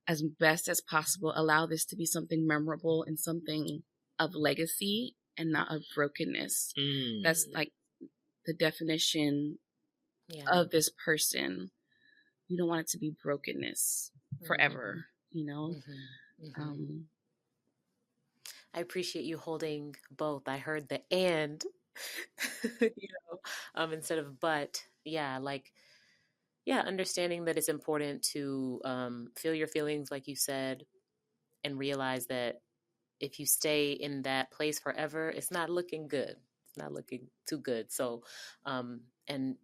as best as possible, allow this to be something memorable and something of legacy and not of brokenness. That's like the definition of this person. You don't want it to be brokenness forever, I appreciate you holding both. I heard the and, instead of but. Understanding that it's important to feel your feelings, like you said, and realize that if you stay in that place forever, it's not looking good. It's not looking too good. So, and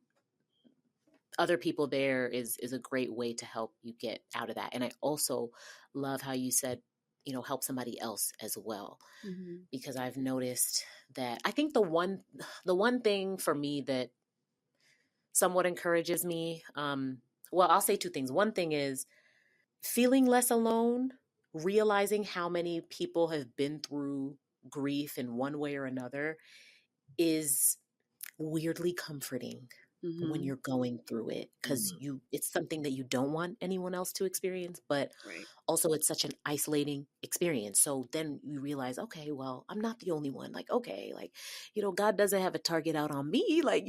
other people there is a great way to help you get out of that. And I also love how you said, help somebody else as well, because I've noticed that I think the one thing for me that somewhat encourages me, I'll say two things. One thing is feeling less alone, realizing how many people have been through grief in one way or another is weirdly comforting. when you're going through it, because it's something that you don't want anyone else to experience, but also it's such an isolating experience. So then you realize, okay, well, I'm not the only one. Like, okay, like, God doesn't have a target out on me. Like,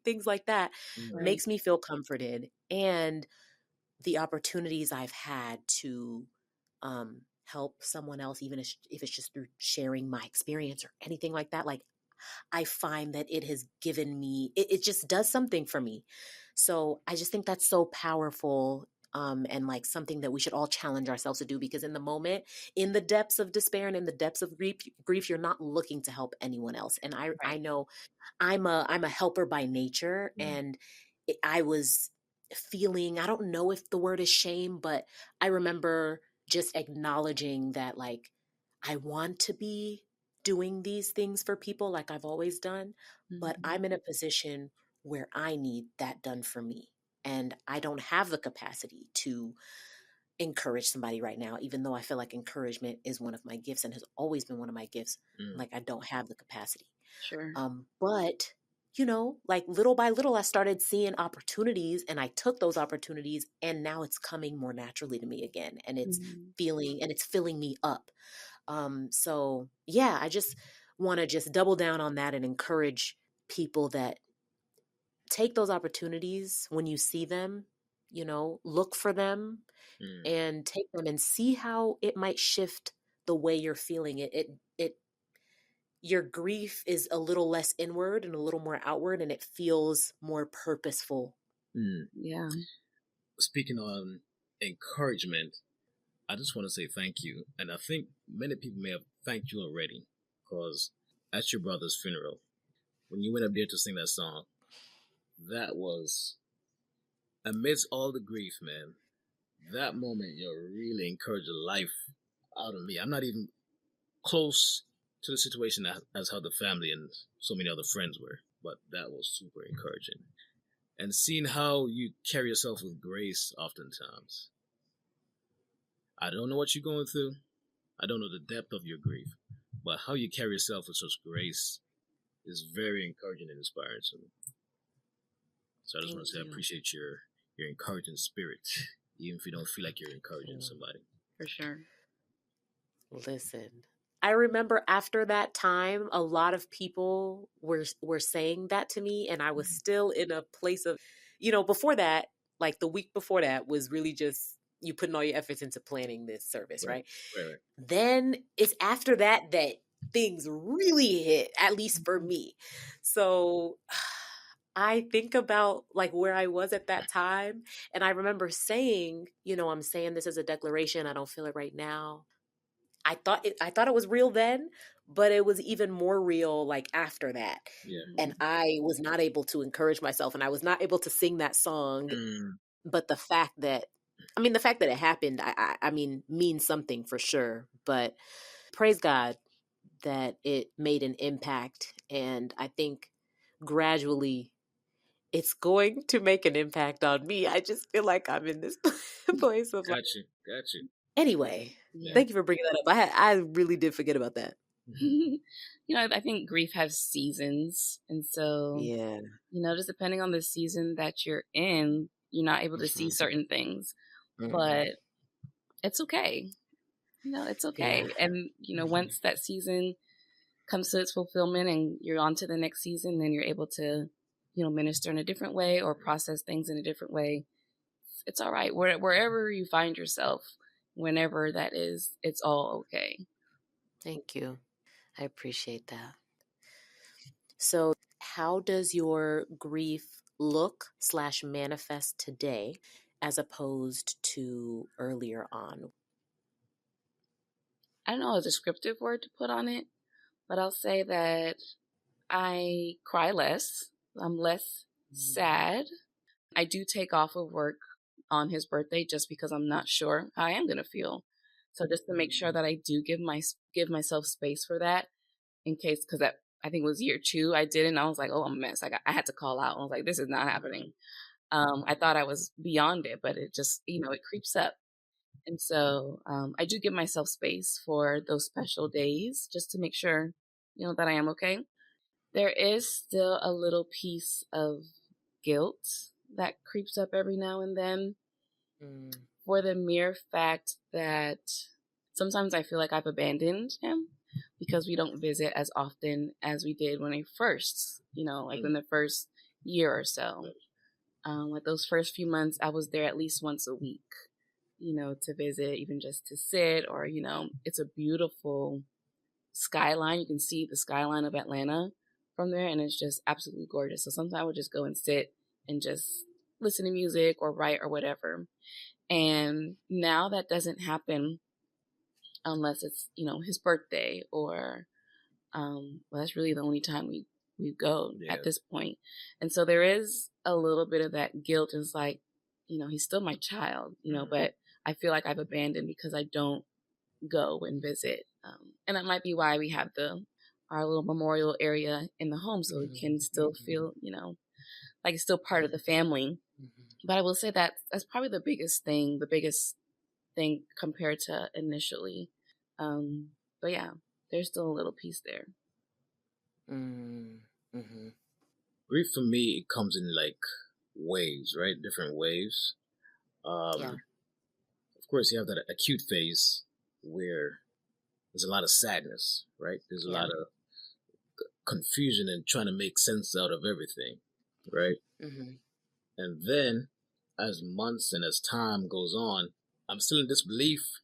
things like that makes me feel comforted. And the opportunities I've had to help someone else, even if it's just through sharing my experience or anything like that, like, I find that it has given me, it just does something for me. So I just think that's so powerful, and like something that we should all challenge ourselves to do, because in the moment, in the depths of despair and in the depths of grief, you're not looking to help anyone else. And I know I'm a helper by nature, and I was feeling, I don't know if the word is shame, but I remember just acknowledging that, like, I want to be doing these things for people like I've always done, but I'm in a position where I need that done for me. And I don't have the capacity to encourage somebody right now, even though I feel like encouragement is one of my gifts and has always been one of my gifts. Like, I don't have the capacity. Sure. But like, little by little, I started seeing opportunities, and I took those opportunities, and now it's coming more naturally to me again. And it's filling me up. So yeah, I just want to just double down on that and encourage people that take those opportunities when you see them, look for them and take them and see how it might shift the way you're feeling it. Your grief is a little less inward and a little more outward, and it feels more purposeful. Yeah. Speaking on encouragement, I just want to say thank you. And I think many people may have thanked you already, because at your brother's funeral, when you went up there to sing that song, that was, amidst all the grief, man, that moment, you really encouraged the life out of me. I'm not even close to the situation as how the family and so many other friends were, but that was super encouraging. And seeing how you carry yourself with grace oftentimes. I don't know what you're going through. I don't know the depth of your grief, but how you carry yourself with such grace is very encouraging and inspiring to me. So I just want to say I appreciate your encouraging spirit, even if you don't feel like you're encouraging somebody. For sure. Listen, I remember after that time, a lot of people were saying that to me, and I was still in a place of, before that, like the week before that was really just you putting all your efforts into planning this service, right? Then it's after that things really hit, at least for me. So I think about like where I was at that time, and I remember saying, I'm saying this as a declaration. I don't feel it right now. I thought it was real then, but it was even more real like after that. Yeah. And I was not able to encourage myself, and I was not able to sing that song. But the fact that it happened, I mean, means something for sure. But praise God that it made an impact. And I think gradually it's going to make an impact on me. I just feel like I'm in this place of Got you. Anyway, thank you for bringing that up. I really did forget about that. I think grief has seasons. And so, just depending on the season that you're in, you're not able to see certain things. But it's okay. It's okay. Yeah. And, once that season comes to its fulfillment and you're on to the next season, then you're able to, minister in a different way or process things in a different way. It's all right. Wherever you find yourself, whenever that is, it's all okay. Thank you. I appreciate that. So how does your grief look/manifest today as opposed to earlier on? I don't know a descriptive word to put on it, but I'll say that I cry less. I'm less sad. I do take off of work on his birthday just because I'm not sure how I am going to feel. So just to make sure that I do give myself space for that in case, because that I think it was year 2 I did it and I was like, oh, I'm a mess. I had to call out. I was like, this is not happening. I thought I was beyond it, but it just, it creeps up. And so I do give myself space for those special days just to make sure, that I am okay. There is still a little piece of guilt that creeps up every now and then for the mere fact that sometimes I feel like I've abandoned him because we don't visit as often as we did when I first, like in the first year or so. Like those first few months, I was there at least once a week, to visit, even just to sit, or, it's a beautiful skyline. You can see the skyline of Atlanta from there, and it's just absolutely gorgeous. So sometimes I would just go and sit and just listen to music or write or whatever. And now that doesn't happen unless it's, his birthday or, well, that's really the only time we go at this point. And so there is a little bit of that guilt. It's like, he's still my child, but I feel like I've abandoned because I don't go and visit. And that might be why we have our little memorial area in the home, so we can still feel, like it's still part of the family. But I will say that that's probably the biggest thing compared to initially. But yeah, there's still a little piece there. Grief for me, it comes in like waves, right? Different waves. Of course, you have that acute phase where there's a lot of sadness, right? There's a lot of confusion and trying to make sense out of everything, right? And then as months and as time goes on, I'm still in disbelief.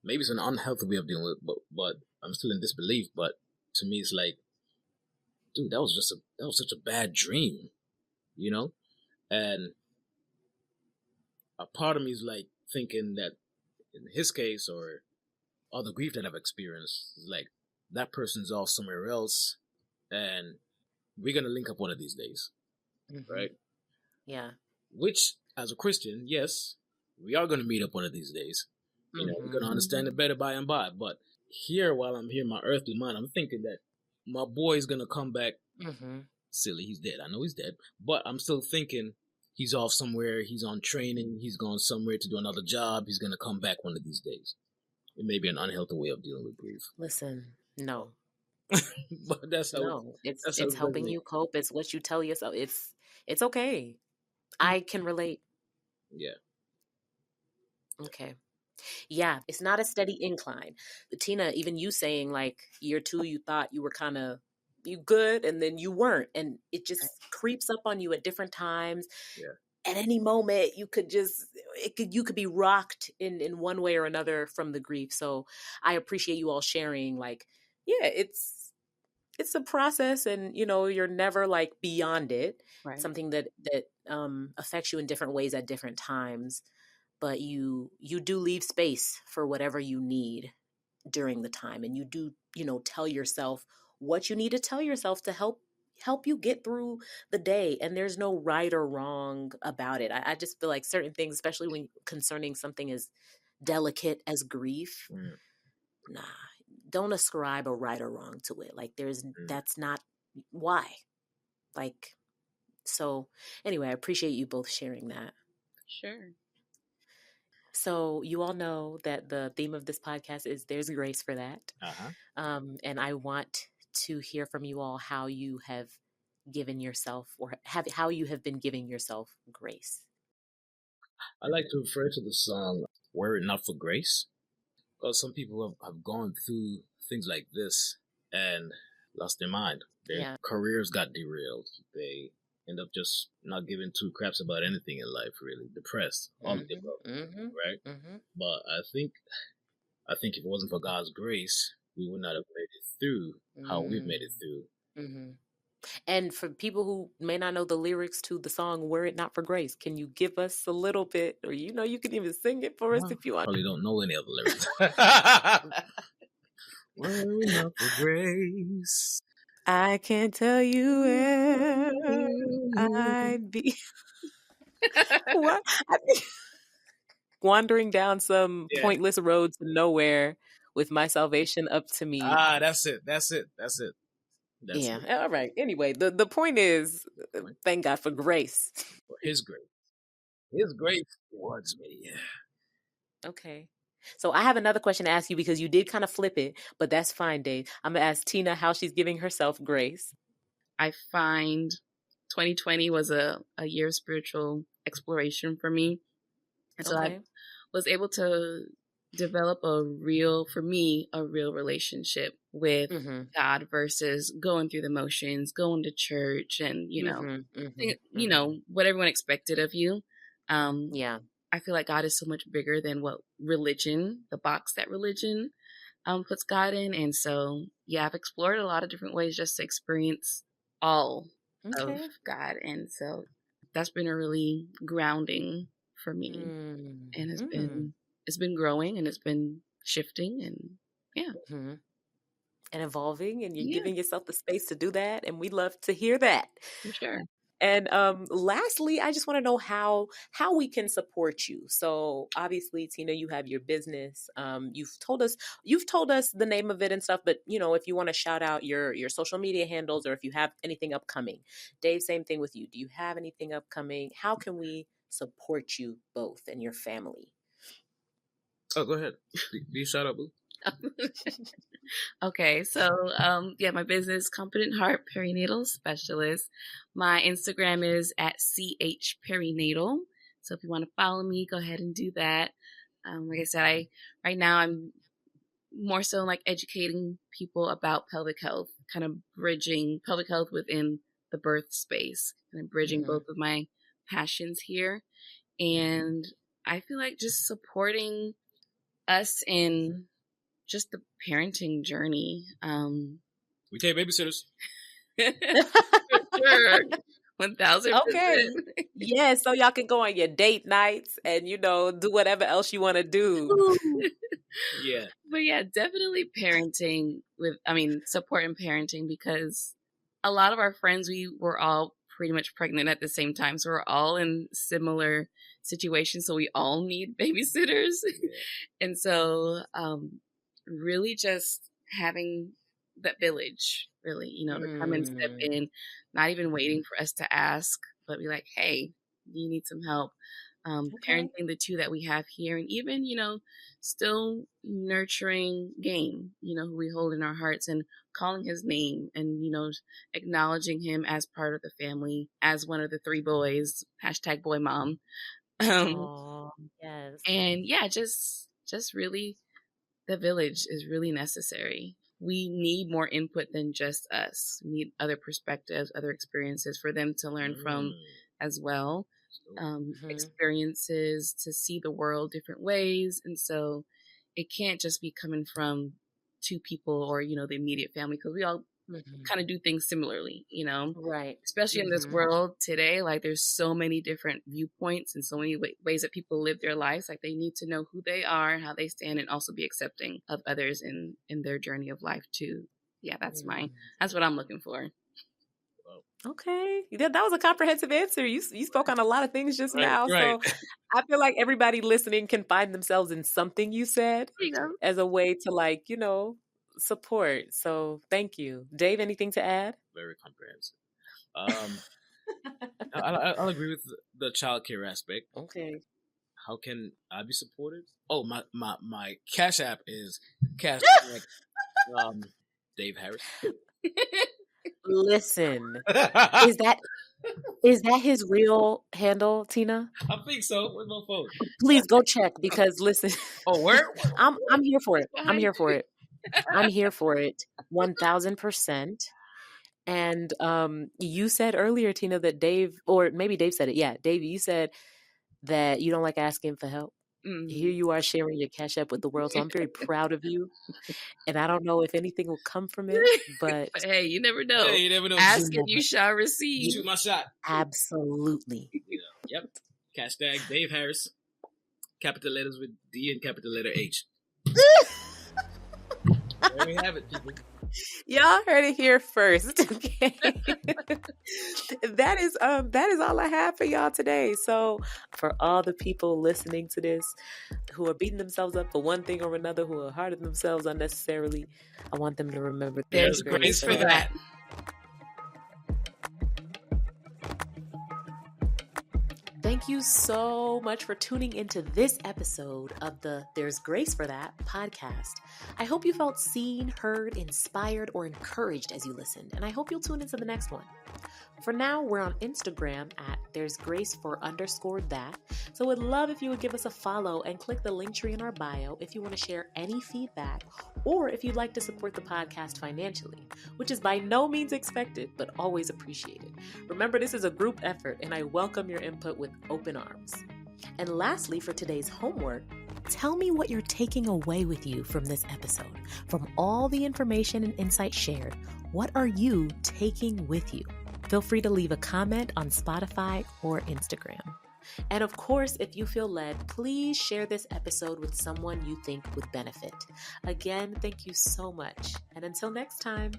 Maybe it's an unhealthy way of dealing with it, but I'm still in disbelief. But to me, it's like, dude, that was such a bad dream, And a part of me is like thinking that in his case or other grief that I've experienced, is like that person's off somewhere else, and we're gonna link up one of these days, right? Yeah. Which, as a Christian, yes, we are gonna meet up one of these days. We're gonna understand it better by and by. But here, while I'm here, my earthly mind, I'm thinking that my boy's gonna come back. Silly, he's dead. I know he's dead, but I'm still thinking he's off somewhere. He's on training. He's gone somewhere to do another job. He's gonna come back one of these days. It may be an unhealthy way of dealing with grief. Listen, no. But that's how it's helping you cope. It's what you tell yourself. It's okay. I can relate. Yeah. Okay. Yeah, it's not a steady incline. Tina, even you saying like year 2, you thought you were kind of you good, and then you weren't, and it just creeps up on you at different times. Yeah. At any moment, you could be rocked in one way or another from the grief. So I appreciate you all sharing. Like, yeah, it's a process, and you're never like beyond it. Right. Something that affects you in different ways at different times. But you do leave space for whatever you need during the time. And you do, tell yourself what you need to tell yourself to help you get through the day. And there's no right or wrong about it. I just feel like certain things, especially when concerning something as delicate as grief, don't ascribe a right or wrong to it. Like that's not why. Like, so anyway, I appreciate you both sharing that. Sure. So you all know that the theme of this podcast is There's Grace for That. And I want to hear from you all how you have given yourself how you have been giving yourself grace. I like to refer to the song Were It Not for Grace, because some people have gone through things like this and lost their mind. Their careers got derailed. They end up just not giving two craps about anything in life, really. Depressed, all of the above, right? But I think if it wasn't for God's grace, we would not have made it through how we've made it through. And for people who may not know the lyrics to the song Were It Not for Grace, can you give us a little bit, or you can even sing it for us if you want? Probably don't know any of the lyrics. Were it not for grace, I can't tell you where I'd be. What? Wandering down some pointless road to nowhere with my salvation up to me. That's it. All right. Anyway, the point is, thank God for grace. For His grace. His grace towards me. Okay. So I have another question to ask you, because you did kind of flip it, but that's fine, Dave. I'm going to ask Tina how she's giving herself grace. I find 2020 was a year of spiritual exploration for me. And so I was able to develop a real relationship with God versus going through the motions, going to church and, what everyone expected of you. I feel like God is so much bigger than what religion, the box that religion puts God in. And so, I've explored a lot of different ways just to experience all of God. And so that's been a really grounding for me. And it's been growing and it's been shifting and and evolving, and you're giving yourself the space to do that. And we love to hear that. For sure. And lastly, I just want to know how we can support you. So obviously, Tina, you have your business. You've told us the name of it and stuff, but if you want to shout out your social media handles, or if you have anything upcoming. Dave, same thing with you. Do you have anything upcoming? How can we support you both and your family? Oh, go ahead. Do you shout out, boo? Okay, so my business, Confident Heart Perinatal Specialist. My Instagram is at @CHPerinatal. So if you want to follow me, go ahead and do that. Like I said, right now I'm more so like educating people about pelvic health, kind of bridging pelvic health within the birth space, kind of bridging both of my passions here. And I feel like just supporting us in just the parenting journey. We take babysitters. Sure. 1,000%. Okay. Yeah, so y'all can go on your date nights and do whatever else you want to do. Yeah. But definitely supporting parenting, because a lot of our friends, we were all pretty much pregnant at the same time. So we're all in similar situations. So we all need babysitters. Yeah. And so really just having that village, really, to come and step in, not even waiting for us to ask, but be like, hey, do you need some help? Parenting the two that we have here, and even, still nurturing Game, who we hold in our hearts, and calling his name and, acknowledging him as part of the family, as one of the 3 boys, #boymom. Yes. And just really, the village is really necessary. We need more input than just us. We need other perspectives, other experiences for them to learn from as well. Experiences to see the world different ways. And so it can't just be coming from 2 people or, the immediate family, because we all kind of do things similarly, Right. Especially in this world today, like there's so many different viewpoints and so many ways that people live their lives. Like they need to know who they are and how they stand, and also be accepting of others in their journey of life too. Yeah, that's what I'm looking for. Okay. That was a comprehensive answer. You spoke on a lot of things just now. Right. So I feel like everybody listening can find themselves in something you said as a way to support. So thank you. Dave, anything to add? Very comprehensive. I'll agree with the child care aspect. Okay. How can I be supported? Oh, my Cash App is Cash DaveHarris. Listen, is that his real handle, Tina? I think so. Where's my phone? Please go check, because listen. Oh, where? I'm here for it. I'm here for it. I'm here for it. 1,000%. And you said earlier, Tina, that Dave, or maybe Dave said it. Yeah, Dave, you said that you don't like asking for help. Here you are sharing your Cash App with the world. So I'm very proud of you. And I don't know if anything will come from it, but hey, you never know. Hey, you never know. Ask and you shall receive. Shoot my shot. Absolutely. Yep. Hashtag DaveHarris. Capital letters with D and capital letter H. There we have it, people. Y'all heard it here first. Okay. That is all I have for y'all today. So for all the people listening to this who are beating themselves up for one thing or another, who are hard on themselves unnecessarily, I want them to remember there's grace for that. Thank you so much for tuning into this episode of the There's Grace for That podcast. I hope you felt seen, heard, inspired, or encouraged as you listened, and I hope you'll tune into the next one. For now, we're on Instagram at There's Grace for _that. So would love if you would give us a follow and click the link tree in our bio if you want to share any feedback or if you'd like to support the podcast financially, which is by no means expected, but always appreciated. Remember, this is a group effort and I welcome your input with open arms. And lastly, for today's homework, tell me what you're taking away with you from this episode. From all the information and insight shared, what are you taking with you? Feel free to leave a comment on Spotify or Instagram. And of course, if you feel led, please share this episode with someone you think would benefit. Again, thank you so much. And until next time.